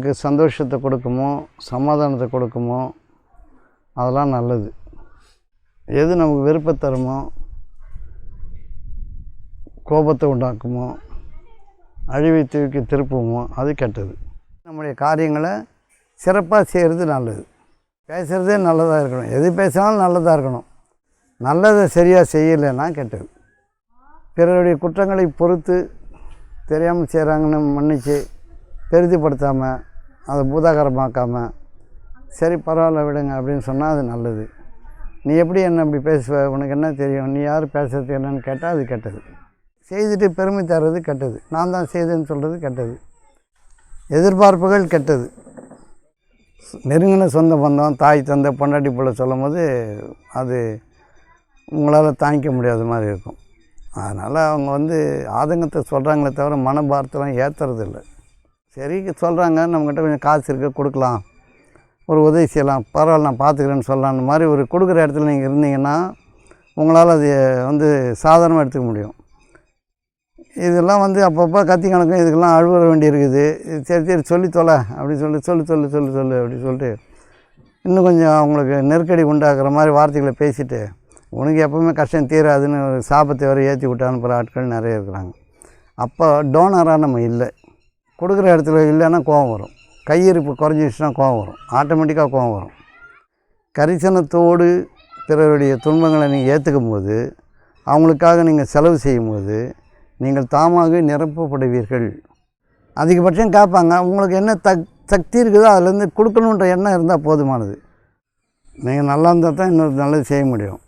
நமக்கு சந்தோஷத்தை கொடுக்குமோ சமாதானத்தை கொடுக்குமோ அதெல்லாம் நல்லது. எது நமக்கு விருப்பம் தருமோ கோபத்தை உண்டாக்குமோ அழிவை தூக்கி திருப்புமோ அது கெட்டது. நம்முடைய காரியங்களை சிறப்பாக செய்கிறது நல்லது. பேசுகிறதே நல்லதாக இருக்கணும். எது பேசினாலும் நல்லதாக இருக்கணும். நல்லதை சரியாக செய்யலைன்னா கெட்டது. பிறருடைய குற்றங்களை பொறுத்து தெரியாமல் செய்கிறாங்கன்னு மன்னிச்சு பெரிதுபடுத்தாமல் அதை பூதாகரமாக்காமல் சரி பரவாயில்ல விடுங்க அப்படின்னு சொன்னால் அது நல்லது. நீ எப்படி என்ன இப்படி பேசுவ, உனக்கு என்ன தெரியும், நீ யார் பேசுறது என்னன்னு கேட்டால் அது கெட்டது. செய்துட்டு பெருமை தர்றது கெட்டது. நான் தான் செய்தேன்னு சொல்கிறது கெட்டது. எதிர்பார்ப்புகள் கெட்டது. நெருங்கின சொந்த பந்தம் தாய் தந்தை பொண்டாட்டி பிள்ளை சொல்லும் போது அது உங்களால் தாங்கிக்க முடியாத மாதிரி இருக்கும். அதனால் அவங்க ஆதங்கத்தை சொல்கிறாங்களே தவிர மனபாரத்தெல்லாம் ஏற்றுறதில்ல. சரி சொல்கிறாங்க, நம்மக்கிட்ட கொஞ்சம் காசு இருக்குது கொடுக்கலாம், ஒரு உதவி செய்யலாம், பரவாயில்ல நான் பார்த்துக்கிறேன்னு சொல்லலான்னு மாதிரி ஒரு கொடுக்குற இடத்துல நீங்கள் இருந்தீங்கன்னா உங்களால் அது சாதாரணமாக எடுத்துக்க முடியும். இதெல்லாம் அப்பப்போ கத்தி கணக்கும் இதுக்கெல்லாம் அழுவ வேண்டி இருக்குது. சரி சரி சொல்லி தொலை அப்படி சொல்லி சொல்லு அப்படி சொல்லிட்டு இன்னும் கொஞ்சம் அவங்களுக்கு நெருக்கடி உண்டாக்குற மாதிரி வார்த்தைகளை பேசிவிட்டு உனக்கு எப்போவுமே கஷ்டம் தீராதுன்னு ஒரு சாபத்தை வரை ஏற்றி விட்டு அனுப்புகிற ஆட்கள் நிறைய இருக்கிறாங்க. அப்போ டோனராக நம்ம இல்லை. கொடுக்குற இடத்துல இல்லைன்னா கோபம் வரும். கையிருப்பு குறைஞ்சிடுச்சுன்னா கோபம் வரும். ஆட்டோமேட்டிக்காக கோபம் வரும். கரிசனத்தோடு பிறருடைய துன்பங்களை நீங்கள் ஏற்றுக்கும் போது அவங்களுக்காக நீங்கள் செலவு செய்யும்போது நீங்கள் தாமாக நிரப்பப்படுவீர்கள். அதிகபட்சம் கேட்பாங்க, உங்களுக்கு என்ன சக்தி இருக்குதோ அதுலேருந்து கொடுக்கணுன்ற எண்ணம் இருந்தால் போதுமானது. நீங்கள் நல்லா இருந்தால் தான் இன்னொரு நல்லது செய்ய முடியும்.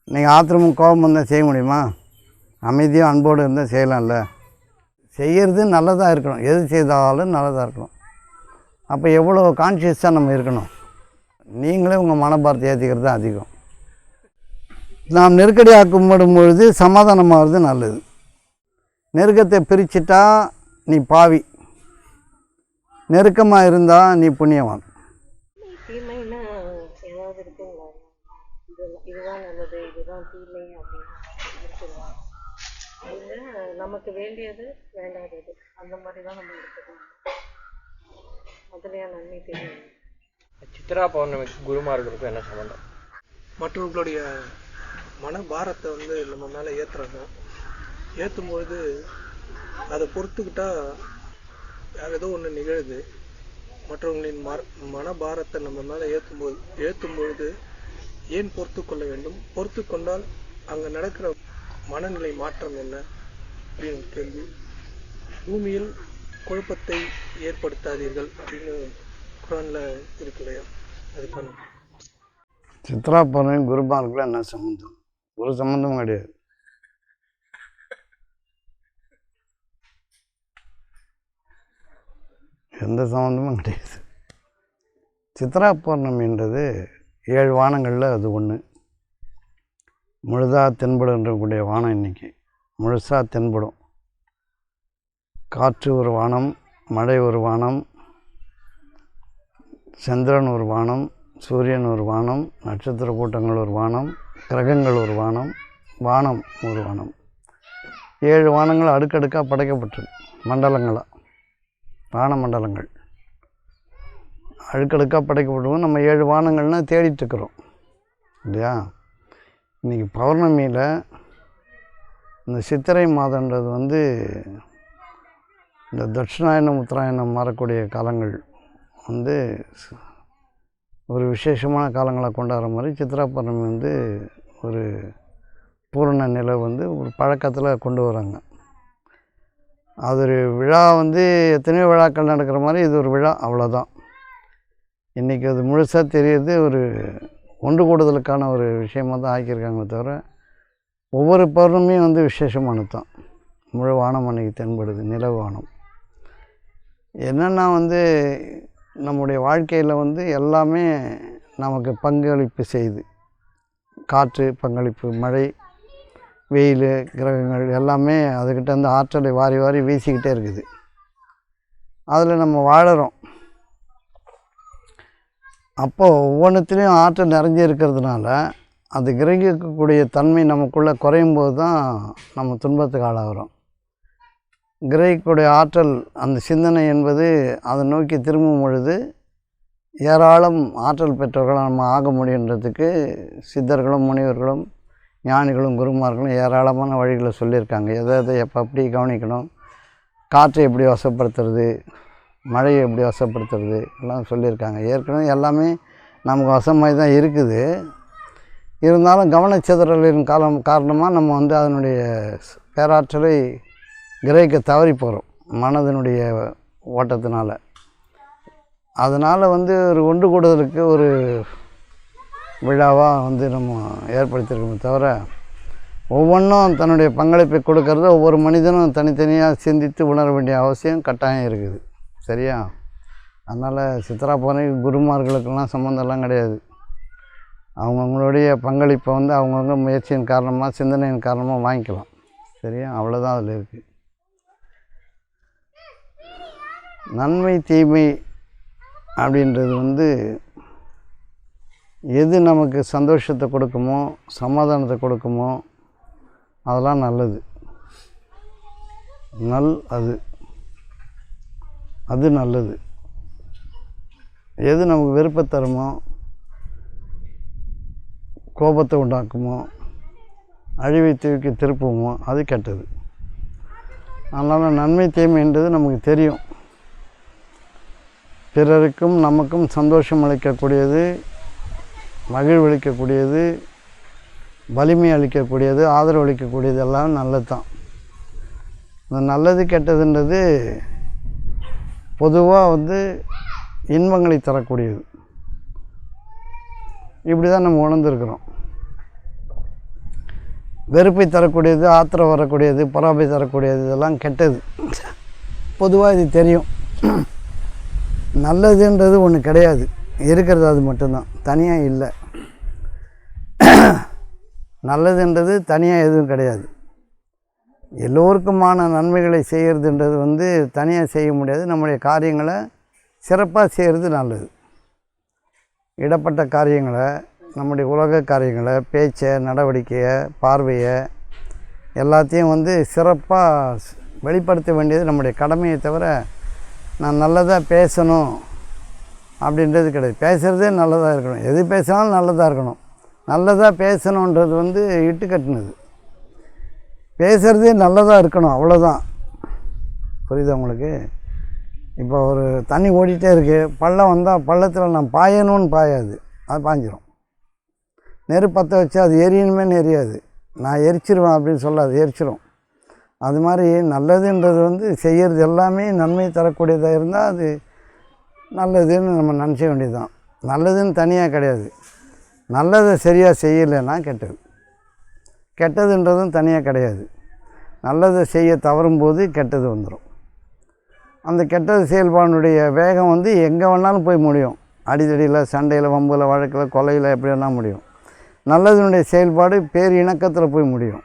நீங்கள் ஆத்திரமும் கோபம் இருந்தால் செய்ய முடியுமா? அமைதியாக அன்போடு இருந்தால் செய்யலாம்ல. செய்கிறது நல்லதாக இருக்கணும். எது செய்தாலும் நல்லதாக இருக்கணும். அப்போ எவ்வளோ கான்ஷியஸாக நம்ம இருக்கணும். நீங்களே உங்கள் மனபாரத்தை ஏற்றிக்கிறது தான் அதிகம். நாம் நெருக்கடி ஆக்கப்படும் பொழுது சமாதானமாகிறது நல்லது. நெருக்கத்தை பிரிச்சுட்டா நீ பாவி, நெருக்கமாக இருந்தால் நீ புண்ணியவான். தீமைன்னா ஏதாவது இருக்குங்களா? இதுதான் நல்லது, இதுதான் தீமை அப்படின்னு இருக்குங்களா? இல்லை நமக்கு வேண்டியது வேண்டாதது அந்த மாதிரி தான் நம்ம எடுத்துக்கணும். அதுலையா நன்மை தெரியும். சித்ரா பௌர்ணமிக்கு குருமார்களுக்கும் என்ன சம்பந்தம்? மற்றவர்களுடைய மனபாரத்தை நம்ம மேலே ஏற்றுறாங்க. ஏற்றும்பொழுது அதை பொறுத்துக்கிட்டா ஏதோ ஒன்று நிகழுது. மற்றவங்களின் மனபாரத்தை நம்ம மேலே ஏற்றும் பொழுது ஏன் பொறுத்து கொள்ள வேண்டும்? பொறுத்து கொண்டால் அங்கே நடக்கிற மனநிலை மாற்றம் என்ன அப்படின்னு கேள்வி. பூமியில் குழப்பத்தை ஏற்படுத்தாதீர்கள் அப்படின்னு குரானில் இருக்கு இல்லையா? அதுக்கான சித்ரா பௌர்ணமி குருமார்களுக்கு என்ன சம்மந்தம்? ஒரு சம்மந்தமும் கிடையாது. எந்த சம்மந்தமும் கிடையாது. சித்ரா பௌர்ணமின்றது 7 வானங்களில் அது ஒன்று. முழுதாக தென்படுன்றக்கூடிய வானம் இன்றைக்கி முழுசாக தென்படும். காற்று ஒரு வானம், மழை ஒரு வானம், சந்திரன் ஒரு வானம், சூரியன் ஒரு வானம், நட்சத்திர கூட்டங்கள் ஒரு வானம், கிரகங்கள் ஒரு வானம், வானம் ஒரு வானம். 7 வானங்கள் அடுக்கடுக்காக படைக்கப்பட்டிருக்கு. மண்டலங்களாக வான மண்டலங்கள் அடுக்கடுக்காக படைக்கப்பட்டிருக்கோம். நம்ம 7 வானங்கள்னால் தேடிட்டுருக்குறோம் இல்லையா? இன்றைக்கி பௌர்ணமியில் இந்த சித்திரை மாதன்றது இந்த தட்சிணாயனம் உத்தராயணம் மாறக்கூடிய காலங்கள் ஒரு விசேஷமான காலங்களை கொண்டாடுற மாதிரி சித்ரா பௌர்ணமி ஒரு பூரண நிலை ஒரு பழக்கத்தில் கொண்டு வராங்க. அது ஒரு விழா எத்தனையோ விழாக்கள் நடக்கிற மாதிரி இது ஒரு விழா, அவ்வளோதான். இன்றைக்கி அது முழுசாக தெரியுது. ஒரு ஒன்று கூடுதலுக்கான ஒரு விஷயமாக தான் ஆக்கியிருக்காங்களே தவிர ஒவ்வொரு பௌர்ணமியும் விசேஷமானது தான். முழு வானம் அன்றைக்கி தென்படுது, நிலவு வானம். என்னென்னா நம்முடைய வாழ்க்கையில் எல்லாமே நமக்கு பங்களிப்பு செய்யுது. காற்று பங்களிப்பு, மழை, வெயில், கிரகங்கள் எல்லாமே அதுக்கிட்ட ஆற்றலை வாரி வாரி வீசிக்கிட்டே இருக்குது. அதில் நம்ம வாழறோம். அப்போது ஒவ்வொன்றுத்துலேயும் ஆற்றல் நிறைஞ்சி இருக்கிறதுனால அது கிரகிக்கக்கூடிய தன்மை நமக்குள்ளே குறையும் போது தான் நம்ம துன்பத்துக்கு ஆளாகிறோம். கிரகிக்கக்கூடிய ஆற்றல், அந்த சிந்தனை என்பது அதை நோக்கி திரும்பும் பொழுது ஏராளம் ஆற்றல் பெற்றவர்களாக நம்ம ஆக முடியுன்றதுக்கு சித்தர்களும் முனிவர்களும் ஞானிகளும் குருமார்களும் ஏராளமான வழிகளை சொல்லியிருக்காங்க. எதை எப்போ எப்படி கவனிக்கணும், காற்றை எப்படி வசப்படுத்துறது, மழையை எப்படி வசப்படுத்துறது எல்லாம் சொல்லியிருக்காங்க. ஏற்கனவே எல்லாமே நமக்கு வசமாகி தான் இருக்குது. இருந்தாலும் கவனச்சிதறலின் காரணமாக நம்ம அதனுடைய பேராற்றலை கிரகிக்க தவறி போகிறோம் மனதினுடைய ஓட்டத்தினால். அதனால் ஒரு ஒன்று கூடுதலுக்கு ஒரு விழாவாக நம்ம ஏற்படுத்தியிருக்கோமே தவிர, ஒவ்வொன்றும் தன்னுடைய பங்களிப்பை கொடுக்கறத ஒவ்வொரு மனிதனும் தனித்தனியாக சிந்தித்து உணர வேண்டிய அவசியம் கட்டாயம் இருக்குது. சரியா? அதனால் சித்ரா பௌர்ணமி குருமார்களுக்கெல்லாம் சம்மந்தம்லாம் கிடையாது. அவங்கவுங்களுடைய பங்களிப்பை அவங்கவுங்க முயற்சியின் காரணமாக, சிந்தனையின் காரணமாக வாங்கிக்கலாம். சரியா? அவ்வளோதான் அதில் இருக்குது. நன்மை தீமை அப்படின்றது எது நமக்கு சந்தோஷத்தை கொடுக்குமோ, சமாதானத்தை கொடுக்குமோ அதெல்லாம் நல்லது. அது நல்லது. எது நமக்கு வெறுப்பை தருமோ, கோபத்தை உண்டாக்குமோ, அழிவை தூக்கி திருப்புமோ அது கெட்டது. அதனால் நன்மை தீமைன்றது நமக்கு தெரியும். பிறருக்கும் நமக்கும் சந்தோஷம் அளிக்கக்கூடியது, மகிழ்வளிக்கக்கூடியது, வலிமை அளிக்கக்கூடியது, ஆதரவு அளிக்கக்கூடியது எல்லாம் நல்லது தான். இந்த நல்லது கெட்டதுன்றது பொதுவாக இன்பங்களை தரக்கூடியது. இப்படி தான் நம்ம உணர்ந்துருக்கிறோம். வெறுப்பை தரக்கூடியது, ஆத்திரம் வரக்கூடியது, பொறாமை தரக்கூடியது இதெல்லாம் கெட்டது. பொதுவாக இது தெரியும். நல்லதுன்றது ஒன்று கிடையாது, இருக்கிறது அது மட்டும்தான், தனியாக இல்லை. நல்லதுன்றது தனியாக எதுவும் கிடையாது. எல்லோருக்குமான நன்மைகளை செய்கிறதுன்றது தனியாக செய்ய முடியாது. நம்முடைய காரியங்களை சிறப்பாக செய்கிறது நல்லது. இடப்பட்ட காரியங்களை, நம்முடைய உலக காரியங்களை, பேச்சை, நடவடிக்கையை, பார்வையை எல்லாத்தையும் சிறப்பாக வெளிப்படுத்த வேண்டியது நம்முடைய கடமையை தவிர, நான் நல்லதாக பேசணும் அப்படின்றது கிடையாது. பேசுகிறதே நல்லதாக இருக்கணும். எது பேசினாலும் நல்லதாக இருக்கணும். நல்லதாக பேசணுன்றது இட்டு கட்டினது. பேசுகிறதே நல்லதாக இருக்கணும், அவ்வளோதான். புரியுதா உங்களுக்கு? இப்போ ஒரு தண்ணி ஓடிட்டே இருக்குது, பள்ளம் வந்தால் பள்ளத்தில் நான் பாயணும்னு பாயாது, அது பாஞ்சிரும். நெருப்பற்ற வச்சு அது எரியணுமேனு எரியாது, நான் எரிச்சிருவேன் அப்படின்னு சொல்லாது, எரிச்சிரும். அது மாதிரி நல்லதுன்றது செய்கிறது எல்லாமே நன்மை தரக்கூடியதாக இருந்தால் அது நல்லதுன்னு நம்ம நினச்ச வேண்டியது தான். நல்லதுன்னு தனியாக கிடையாது. நல்லதை சரியாக செய்யலைன்னா கெட்டது. கெட்டதுன்றதும் தனியாக கிடையாது. நல்லதை செய்ய தவறும்போது கெட்டது வந்துடும். அந்த கெட்டது செயல்பாடுடைய வேகம் எங்கே வேணாலும் போய் முடியும். அடிதடியில், சண்டையில், வம்பில், வழக்கில், கொலையில் எப்படி வேணால் முடியும். நல்லதுனுடைய செயல்பாடு பேர் இணக்கத்தில் போய் முடியும்.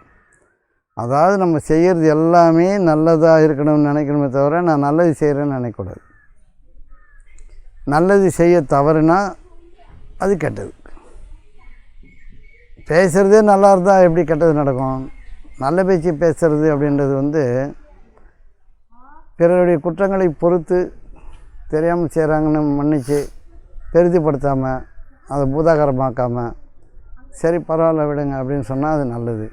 அதாவது நம்ம செய்கிறது எல்லாமே நல்லதாக இருக்கணும்னு நினைக்கணுமே தவிர, நான் நல்லது செய்கிறேன்னு நினைக்கக்கூடாது. நல்லது செய்ய தவறுனா அது கெட்டது. பேசுகிறதே நல்லா இருந்தால் எப்படி கெட்டது நடக்கும்? நல்ல பேச்சு பேசுகிறது அப்படின்றது பிறருடைய குற்றங்களை பொறுத்து தெரியாமல் செய்கிறாங்கன்னு மன்னித்து பெரிதுபடுத்தாமல், அதை பூதாகரமாக்காமல், சரி பரவாயில்ல விடுங்க அப்படின்னு சொன்னால் அது நல்லது.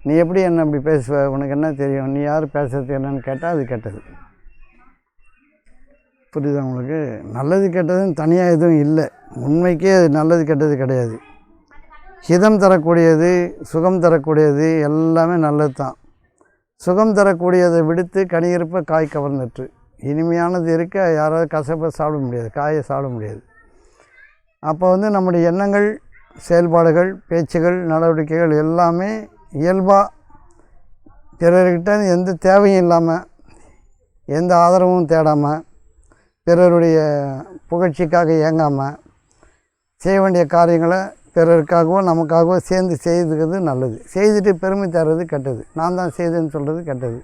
நீ எப்படி என்ன அப்படி பேசுவ, உனக்கு என்ன தெரியும், நீ யார் பேசுறது என்னன்னு கேட்டால் அது கெட்டது. புரியுதா உங்களுக்கு? நல்லது கெட்டதுன்னு தனியாக எதுவும் இல்லை. உண்மைக்கே அது நல்லது கெட்டது கிடையாது. ஹிதம் தரக்கூடியது, சுகம் தரக்கூடியது எல்லாமே நல்லது தான். சுகம் தரக்கூடியதை விடுத்து கனியிருப்ப காய் கவர்ந்துட்டு, இனிமையானது இருக்க யாராவது கசப்பை சாப்பிட முடியாது, காயை சாப்பிட முடியாது. அப்போ நம்முடைய எண்ணங்கள், செயல்பாடுகள், பேச்சுகள், நடவடிக்கைகள் எல்லாமே இயல்பாக பிறர்கிட்ட எந்த தேவையும் இல்லாமல், எந்த ஆதரவும் தேடாமல், பிறருடைய புகழ்ச்சிக்காக இயங்காமல் செய்ய வேண்டிய காரியங்களை பிறருக்காகவோ நமக்காகவோ சேர்ந்து செய்துக்கிறது நல்லது. செய்துட்டு பெருமை தர்றது கெட்டது. நான் தான் செய்தேன்னு சொல்கிறது கெட்டது.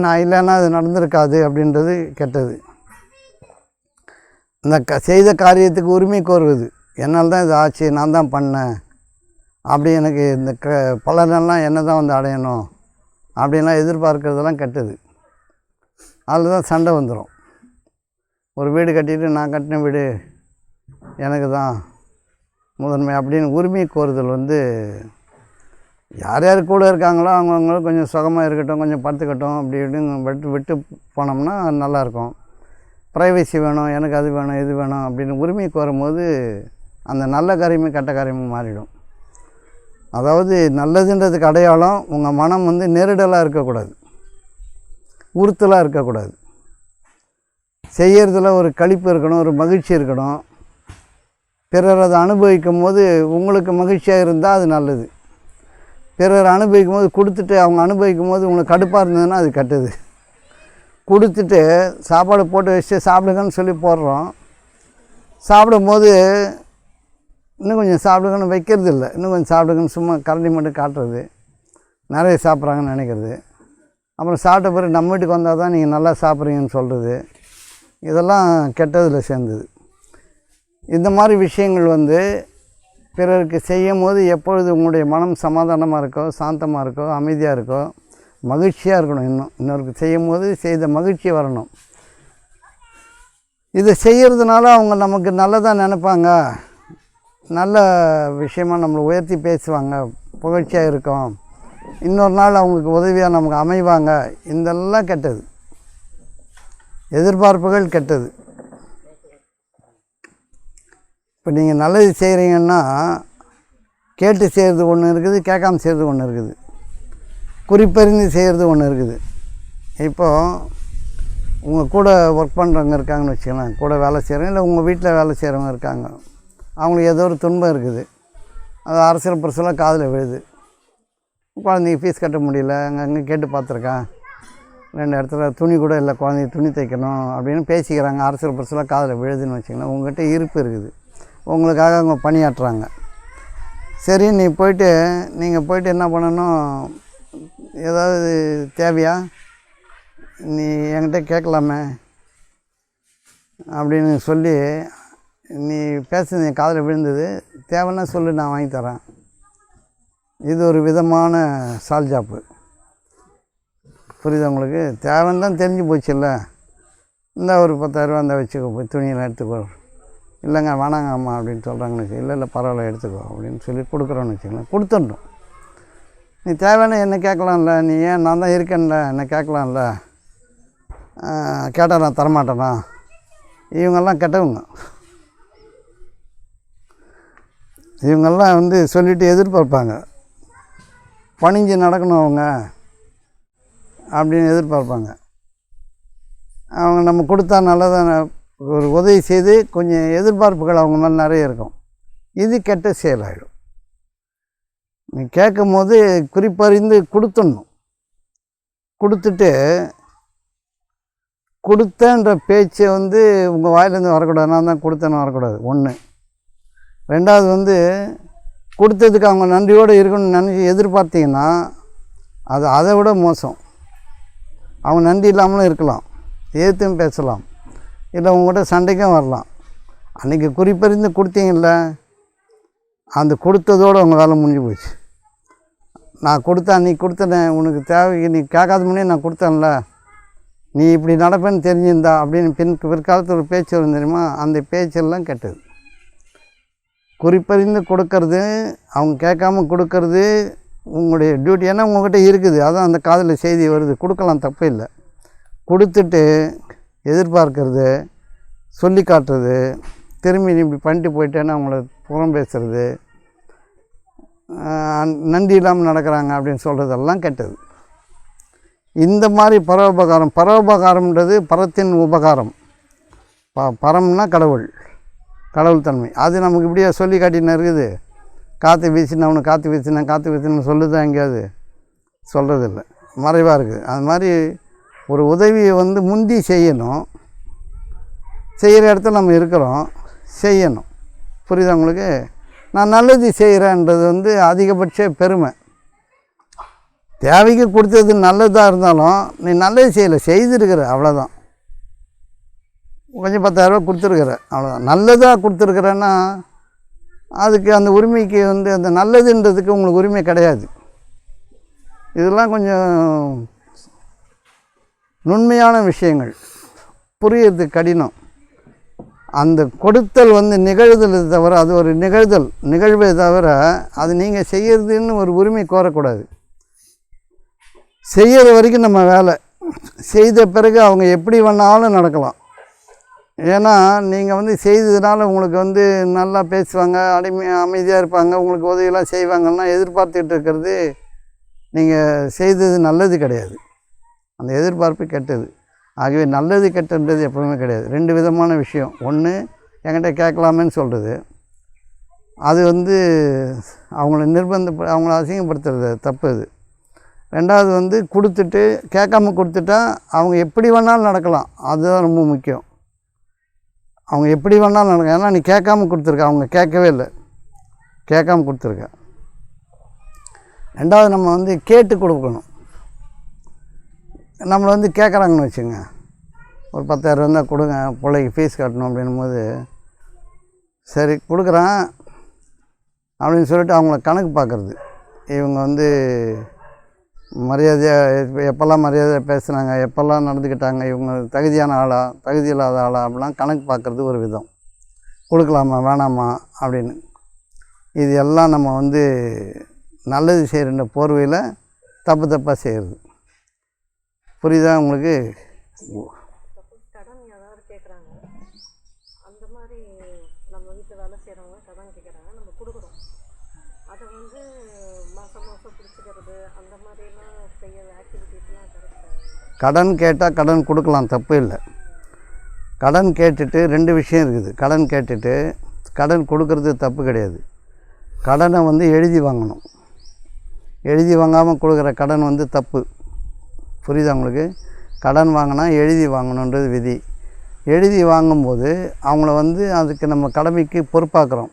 நான் இல்லைன்னா அது நடந்திருக்காது அப்படின்றது கெட்டது. இந்த செய்த காரியத்துக்கு உரிமை கோருவது, என்னால் தான் இது ஆச்சு, நான் தான் பண்ணேன், அப்படி எனக்கு இந்த பலனெல்லாம் என்ன தான் அடையணும் அப்படின்லாம் எதிர்பார்க்கறதெல்லாம் கெட்டது. அதில் தான் சண்டை வந்துடும். ஒரு வீடு கட்டிட்டு நான் கட்டின வீடு எனக்கு தான் முதன்மை அப்படின்னு உரிமை கோருதல் வந்து யார் யார் கூட இருக்காங்களோ அவங்கவுங்களும் கொஞ்சம் சுகமாக இருக்கட்டும், கொஞ்சம் படுத்துக்கட்டும் அப்படி இப்படின்னு விட்டு போனோம்னா நல்லாயிருக்கும். ப்ரைவசி வேணும், எனக்கு அது வேணும் இது வேணும் அப்படின்னு உரிமை கோரும்போது அந்த நல்ல காரியமும் கெட்ட காரியமும் மாறிடும். அதாவது நல்லதுன்றதுக்கு அடையாளம் உங்கள் மனம் வந்து நெருடலாக இருக்கக்கூடாது, உறுத்தலாக இருக்கக்கூடாது. செய்கிறதுல ஒரு களிப்பு இருக்கணும், ஒரு மகிழ்ச்சி இருக்கணும். பிறர் அதை அனுபவிக்கும் போது உங்களுக்கு மகிழ்ச்சியாக இருந்தால் அது நல்லது. பிறர் அனுபவிக்கும் போது கொடுத்துட்டு அவங்க அனுபவிக்கும் போது உங்களுக்கு கடுப்பாக இருந்ததுன்னா அது கெட்டது. கொடுத்துட்டு சாப்பாடு போட்டு வச்சுட்டு சாப்பிடுங்கன்னு சொல்லி போடுறோம், சாப்பிடும்போது இன்னும் கொஞ்சம் சாப்பிடுங்கன்னு வைக்கிறது இல்லை, இன்னும் கொஞ்சம் சாப்பிடுங்கன்னு சும்மா கரண்டி மட்டும் காட்டுறது, நிறைய சாப்பிட்றாங்கன்னு நினைக்கிறது. அப்புறம் சாப்பிட்ட பிறகு நம்ம வீட்டுக்கு வந்தால் தான் நீங்கள் நல்லா சாப்பிட்றீங்கன்னு சொல்கிறது, இதெல்லாம் கெட்டதில் சேர்ந்தது. இந்த மாதிரி விஷயங்கள் வந்து பிறருக்கு செய்யும் போது எப்பொழுது உங்களுடைய மனம் சமாதானமாக இருக்கோ, சாந்தமாக இருக்கோ, அமைதியாக இருக்கோ, மகிழ்ச்சியாக இருக்கணும். இன்னொருக்கு செய்யும் போது செய்த மகிழ்ச்சி வரணும். இதை செய்கிறதுனால அவங்க நமக்கு நல்லதாக நினைப்பாங்க, நல்ல விஷயமாக நம்மளை உயர்த்தி பேசுவாங்க, புகழ்ச்சியாக இருக்கும், இன்னொரு நாள் அவங்களுக்கு உதவியாக நமக்கு அமைவாங்க. இதெல்லாம் கெட்டது, எதிர்பார்ப்புகள் கெட்டது. இப்போ நீங்கள் நல்லது செய்கிறீங்கன்னா கேட்டு செய்கிறது ஒன்று இருக்குது, கேட்காம செய்கிறது ஒன்று இருக்குது, குறிப்பறிந்து செய்கிறது ஒன்று இருக்குது. இப்போது உங்கள் கூட ஒர்க் பண்ணுறவங்க இருக்காங்கன்னு வச்சுக்கலாம், கூட வேலை செய்கிறவங்க இல்லை உங்கள் வீட்டில் வேலை செய்கிறவங்க இருக்காங்க, அவங்களுக்கு ஏதோ ஒரு துன்பம் இருக்குது, அது அரசியல் புரசலாக காதில் விழுது. குழந்தைங்க ஃபீஸ் கட்ட முடியல, அங்கே கேட்டு பார்த்துருக்கேன், 2 இடத்துல துணி கூட இல்லை, குழந்தைங்க துணி தைக்கணும் அப்படின்னு பேசிக்கிறாங்க, அரசியல் புரசலாக காதில் விழுதுன்னு வச்சுக்கலாம். உங்கள்கிட்ட இருப்பு இருக்குது, உங்களுக்காக அவங்க பணியாற்றுறாங்க. சரி, நீங்கள் போயிட்டு என்ன பண்ணணும், ஏதாவது தேவையா நீ என்கிட்ட கேட்கலாமே அப்படின்னு சொல்லி நீ பேசுறது என் காதில் விழுந்தது, தேவைன்னா சொல்லு, நான் வாங்கி தரேன். இது ஒரு விதமான சால்ஜாப்பு. புரியுது உங்களுக்கு? தேவைன்னு தான் தெரிஞ்சு போச்சுல்ல, இந்த ஒரு 10,000 இருந்தால் வச்சுக்கோ, போய் துணியெல்லாம் எடுத்துக்கோ. இல்லைங்க வேணாங்க அம்மா அப்படின்னு சொல்கிறாங்கன்னு வச்சு, இல்லை பரவாயில்ல எடுத்துக்கோ அப்படின்னு சொல்லி கொடுக்குறோன்னு வச்சுக்கலாம், கொடுத்துடணும். நீ தேவையான என்ன கேட்கலாம்ல, நீ ஏன் நான் தான் இருக்கேன்ல, என்ன கேட்கலாம்ல, கேட்டால் நான் தரமாட்டேனா? இவங்கெல்லாம் கெட்டவங்க. இவங்கெல்லாம் வந்து சொல்லிவிட்டு எதிர்பார்ப்பாங்க, பணிஞ்சு நடக்கணும் அவங்க அப்படின்னு எதிர்பார்ப்பாங்க. அவங்க நம்ம கொடுத்தா நல்லதான ஒரு உதவி செய்து கொஞ்சம் எதிர்பார்ப்புகள் அவங்க மேலே நிறைய இருக்கும். இது கெட்ட செயலாகிடும். நீ கேட்கும் போது குறிப்பறிந்து கொடுத்துடணும். கொடுத்துட்டு கொடுத்தன்ற பேச்சை வந்து உங்கள் வாயிலேருந்து வரக்கூடாது, நான் தான் கொடுத்தேன்னு வரக்கூடாது. 1. 2வது வந்து கொடுத்ததுக்கு அவங்க நன்றியோடு இருக்கணும்னு நினச்சி எதிர்பார்த்தீங்கன்னா அது அதை விட மோசம். அவங்க நன்றி இல்லாமலும் இருக்கலாம், எதிர்த்தும் பேசலாம், இல்லை உங்கள்கிட்ட சண்டைக்கும் வரலாம். அன்றைக்கி குறிப்பறிந்து கொடுத்தீங்கல்ல, அந்த கொடுத்ததோடு உங்கள் வேலை முடிஞ்சு போச்சு. நான் கொடுத்தேன், அன்றைக்கி கொடுத்தேன், உனக்கு தேவைக்கு நீ கேட்காத முன்னே நான் கொடுத்தேன்ல, நீ இப்படி நடப்பேன்னு தெரிஞ்சிருந்தா அப்படின்னு பிற்காலத்தில் ஒரு பேச்சு வரும் தெரியுமா, அந்த பேச்செல்லாம் கெட்டது. குறிப்பறிந்து கொடுக்கறது, அவங்க கேட்காம கொடுக்கறது உங்களுடைய டியூட்டி. ஏன்னா உங்கள்கிட்ட இருக்குது, அதான் அந்த காதில் செய்தி வருது, கொடுக்கலாம், தப்பு இல்லை. கொடுத்துட்டு எதிர்பார்க்கறது, சொல்லி காட்டுறது, திரும்பி நீ இப்படி பண்ணிட்டு போயிட்டேன்னு அவங்கள புறம் பேசுகிறது, நன்றி இல்லாமல் நடக்கிறாங்க அப்படின்னு சொல்கிறதெல்லாம் கெட்டது. இந்த மாதிரி பரோபகாரம்ன்றது பரத்தின் உபகாரம். பரம்னா கடவுள், கடவுள் தன்மை. அது நமக்கு இப்படியே சொல்லி காட்டின்னு இருக்குது. காற்று வீசினா அவனுக்கு காற்று வீசினு சொல்லுதான் எங்கேயாவது சொல்கிறதில்ல, மறைவாக இருக்குது. அது மாதிரி ஒரு உதவியை வந்து முந்தி செய்யணும், செய்கிற இடத்துல நம்ம இருக்கிறோம், செய்யணும். புரியுதா உங்களுக்கு? நான் நல்லது செய்கிறேன்றது வந்து அதிகபட்ச பெருமை. தேவைக்கு கொடுத்தது நல்லதாக இருந்தாலும் நீ நல்லது செய்யலை, செய்திருக்கிற, அவ்வளோதான். கொஞ்சம் 10,000 கொடுத்துருக்குற, அவ்வளோதான். நல்லதாக கொடுத்துருக்குறேன்னா அதுக்கு அந்த உரிமைக்கு வந்து அந்த நல்லதுன்றதுக்கு உங்களுக்கு உரிமை கிடையாது. இதெல்லாம் கொஞ்சம் நுண்மையான விஷயங்கள், புரியறது கடினம். அந்த கொடுத்தல் வந்து நிகழ்தல் தவிர, அது ஒரு நிகழ்வே தவிர அது நீங்கள் செய்யறதுன்னு ஒரு உரிமை கோரக்கூடாது. செய்கிற வரைக்கும் நம்ம வேலை, செய்த பிறகு அவங்க எப்படி வேணாலும் நடக்கலாம். ஏன்னா நீங்கள் வந்து செய்ததுனால உங்களுக்கு வந்து நல்லா பேசுவாங்க, அமைதியாக இருப்பாங்க, உங்களுக்கு உதவியெல்லாம் செய்வாங்கன்னா எதிர்பார்த்துக்கிட்டு இருக்கிறது நீங்கள் செய்தது நல்லது கிடையாது. அந்த எதிர்பார்ப்பு கெட்டது. ஆகவே நல்லது கெட்டன்றது எப்பவுமே கிடையாது. 2 விதமான விஷயம். ஒன்று, என்கிட்ட கேட்கலாமேன்னு சொல்கிறது, அது வந்து அவங்கள அசிங்கப்படுத்துறது தப்பு. அது 2வது வந்து கொடுத்துட்டு கேட்காம கொடுத்துட்டா அவங்க எப்படி வேணாலும் நடக்கலாம். அதுதான் ரொம்ப முக்கியம். அவங்க எப்படி வேணாலும் நடக்கலாம். ஏன்னா நீ கேட்காம கொடுத்துருக்க, அவங்க கேட்கவே இல்லை, கேட்காம கொடுத்துருக்க. 2வது நம்ம வந்து கேட்டு கொடுக்கணும். நம்மளை வந்து கேட்குறாங்கன்னு வச்சுங்க, ஒரு 10,000 இருந்தால் கொடுங்க, பிள்ளைக்கு ஃபீஸ் கட்டணும் அப்படின்னும் போது, சரி கொடுக்குறேன் அப்படின்னு சொல்லிட்டு அவங்கள கணக்கு பார்க்குறது. இவங்க வந்து மரியாதையாக எப்போல்லாம் மரியாதையாக பேசுனாங்க, எப்போல்லாம் நடந்துக்கிட்டாங்க, இவங்க தகுதியான ஆளா தகுதி இல்லாத ஆளா அப்படிலாம் கணக்கு பார்க்குறது ஒரு விதம். கொடுக்கலாமா வேணாமா அப்படின்னு. இது எல்லாம் நம்ம வந்து நல்லது செய்கிற போர்வையில் தப்பாக செய்கிறது. புரியுதா உங்களுக்கு? கடன் யாராவது கேட்குறாங்க, அந்த மாதிரி நம்ம வீட்டில் வேலை செய்கிறவங்க கடன் கேட்குறாங்க, நம்ம கொடுக்குறோம். அதை வந்து மாதம் பிடிச்சிக்கிறது அந்த மாதிரிலாம் செய்ய ஆக்டிவிட்டீஸ்லாம் கரெக்டாக. கடன் கேட்டால் கடன் கொடுக்கலாம், தப்பு இல்லை. கடன் கேட்டுட்டு 2 விஷயம் இருக்குது. கடன் கேட்டுட்டு கடன் கொடுக்கறது தப்பு கிடையாது. கடனை வந்து எழுதி வாங்கணும். எழுதி வாங்காமல் கொடுக்குற கடன் வந்து தப்பு. புரியுதா உங்களுக்கு? கடன் வாங்கினா எழுதி வாங்கணுன்றது விதி. எழுதி வாங்கும்போது அவங்கள வந்து அதுக்கு நம்ம கடமைக்கு பொறுப்பாக்குறோம்.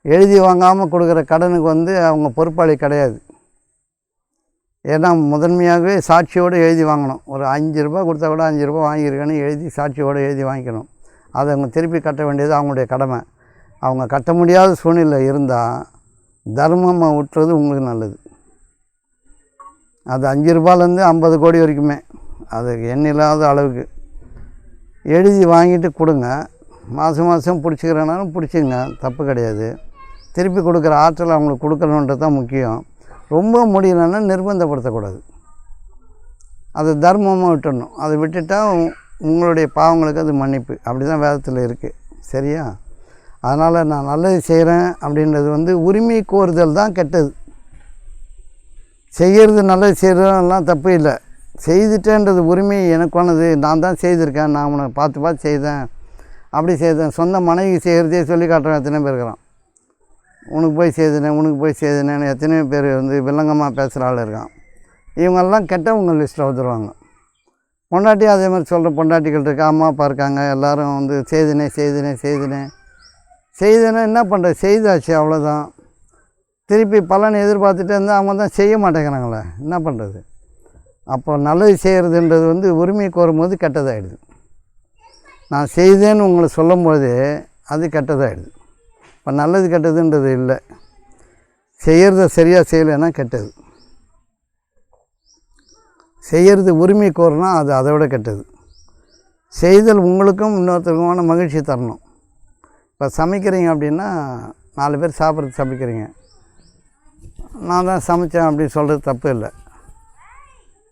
எழுதி வாங்காமல் கொடுக்குற கடனுக்கு வந்து அவங்க பொறுப்பாளி கிடையாது. ஏன்னா முதன்மையாகவே சாட்சியோடு எழுதி வாங்கணும். ஒரு 5 ரூபா கொடுத்தா கூட 5 ரூபா வாங்கியிருக்கேன்னு எழுதி சாட்சியோடு எழுதி வாங்கிக்கணும். அதை அவங்க திருப்பி கட்ட வேண்டியது அவங்களுடைய கடமை. அவங்க கட்ட முடியாத சூழ்நிலை இருந்தால் தர்மமாக விட்டுறது உங்களுக்கு நல்லது. அது 5 ரூபாலேருந்து 50 கோடி வரைக்குமே, அது எண்ணில்லாத அளவுக்கு எழுதி வாங்கிட்டு கொடுங்க. மாதம் பிடிச்சிக்கிறனாலும் பிடிச்சிங்க, தப்பு கிடையாது. திருப்பி கொடுக்குற ஆற்றல் அவங்களுக்கு கொடுக்கணுன்றது தான் முக்கியம். ரொம்ப முடியலைன்னா நிர்பந்தப்படுத்தக்கூடாது. அது தர்மமாக விட்டுடணும். அதை விட்டுட்டால் உங்களுடைய பாவங்களுக்கு அது மன்னிப்பு. அப்படி தான் வேதத்தில் இருக்குது. சரியா? அதனால் நான் நல்லது செய்கிறேன் அப்படின்றது வந்து உரிமை கோருதல் தான் கெட்டது. செய்கிறது நல்லது செய்கிறதெல்லாம் தப்பு இல்லை. செய்துட்டேன்றது உரிமை எனக்கானது. நான் தான் செய்திருக்கேன், நான் உனக்கு பார்த்து செய்தேன், அப்படி செய்தேன். சொந்த மனைவி செய்கிறதே சொல்லி காட்டுறேன். எத்தனை பேர் இருக்கிறான், உனக்கு போய் செய்தேன்னு எத்தனையோ பேர் வந்து வில்லங்கமாக பேசுகிற ஆள் இருக்கான். இவங்கெல்லாம் கெட்டவங்க லிஸ்ட்டில் வந்துடுவாங்க. பொண்டாட்டி அதே மாதிரி சொல்கிற பொண்டாட்டிகள் இருக்கா, அம்மா அப்பா இருக்காங்க, எல்லோரும் வந்து செய்தேனே என்ன பண்ணுறது, செய்தாச்சு அவ்வளோதான். திருப்பி பலனை எதிர்பார்த்துட்டு இருந்தால் அவங்க தான் செய்ய மாட்டேங்கிறாங்களே, என்ன பண்ணுறது? அப்போ நல்லது செய்கிறதுன்றது வந்து உரிமை கோரும்போது கெட்டதாகிடுது. நான் செய்தேன்னு உங்களை சொல்லும்போது அது கெட்டதாகிடுது. இப்போ நல்லது கெட்டதுன்றது இல்லை. செய்கிறத சரியாக செய்யலைன்னா கெட்டது. செய்கிறது உரிமை கோருனா அது அதை விட கெட்டது. செய்தல் உங்களுக்கும் இன்னொருத்தருக்குமான மகிழ்ச்சி தரணும். இப்போ சமைக்கிறீங்க அப்படின்னா 4 பேர் சாப்பிட்றது சமைக்கிறீங்க, நான் தான் சமைத்தேன் அப்படின்னு சொல்கிறது தப்பு இல்லை.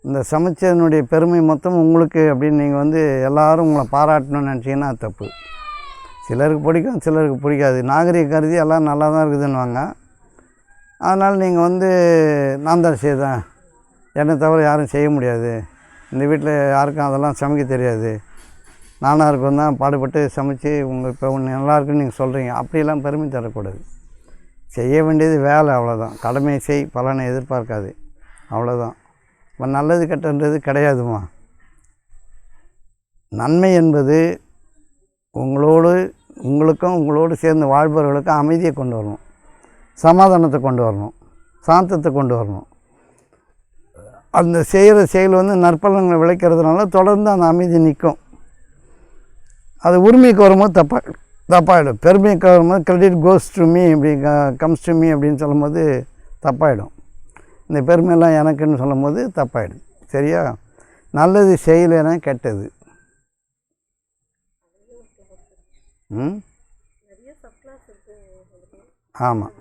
இந்த சமைச்சதனுடைய பெருமை மொத்தம் உங்களுக்கு அப்படின்னு நீங்கள் வந்து எல்லோரும் உங்களை பாராட்டணும்னு நினச்சிங்கன்னா அது தப்பு. சிலருக்கு பிடிக்கும், சிலருக்கு பிடிக்காது. நாகரிக கருதி எல்லாம் நல்லா தான் இருக்குதுன்னுவாங்க. அதனால் நீங்கள் வந்து நான் தான் செய்தேன், என்னை தவிர யாரும் செய்ய முடியாது, இந்த வீட்டில் யாருக்கும் அதெல்லாம் சமைக்க தெரியாது, நானாக இருக்கும் தான் பாடுபட்டு சமைச்சு உங்கள் இப்போ ஒன்று நல்லாயிருக்குன்னு நீங்கள் சொல்கிறீங்க, அப்படியெல்லாம் பெருமை தரக்கூடாது. செய்ய வேண்டியது வேலை, அவ்வளோதான். கடமையை செய், பலனை எதிர்பார்க்காது, அவ்வளோதான். இப்போ நல்லது கெட்டன்றது கிடையாதுமா. நன்மை என்பது உங்களோடு சேர்ந்து வாழ்பவர்களுக்கும் அமைதியை கொண்டு வரணும், சமாதானத்தை கொண்டு வரணும், சாந்தத்தை கொண்டு வரணும். அந்த செய்கிற செயல் வந்து நற்பலன்களை விளைக்கிறதுனால தொடர்ந்து அந்த அமைதி நிற்கும். அது உரிமைக்கு வரும்போது தப்பாகிடும். பெருமைக்கு வரும்போது கிரெடிட் கோஸ் டு மீ, இப்படி கம்ஸ் டு மீ அப்படின்னு சொல்லும்போது தப்பாகிடும். இந்த பெருமையெல்லாம் எனக்குன்னு சொல்லும் போது தப்பாயிடுது. சரியா? நல்லது செய்யலைன்னா கெட்டது. ம் நிறைய சப்ளாஸ் இருக்குது. ஆமாம்,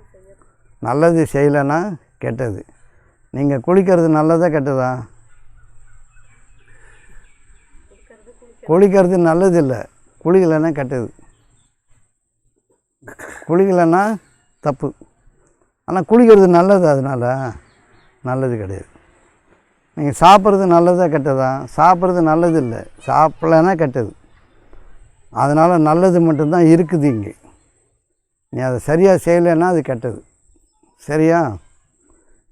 நல்லது செய்யலைன்னா கெட்டது. நீங்கள் குளிக்கிறது நல்லதா கெட்டதா? குளிக்கிறது நல்லது இல்லை, குளிக்கலைன்னா கெட்டது. குளிக்கலைன்னா தப்பு. ஆனால் குளிக்கிறது நல்லது, அதனால் நல்லது கிடையாது. நீங்கள் சாப்பிட்றது நல்லதா கெட்டதா? சாப்பிட்றது நல்லது இல்லை, சாப்பிட்லன்னா கெட்டது. அதனால் நல்லது மட்டும்தான் இருக்குது இங்கே. நீ அதை சரியாக செய்யலைன்னா அது கெட்டது. சரியா?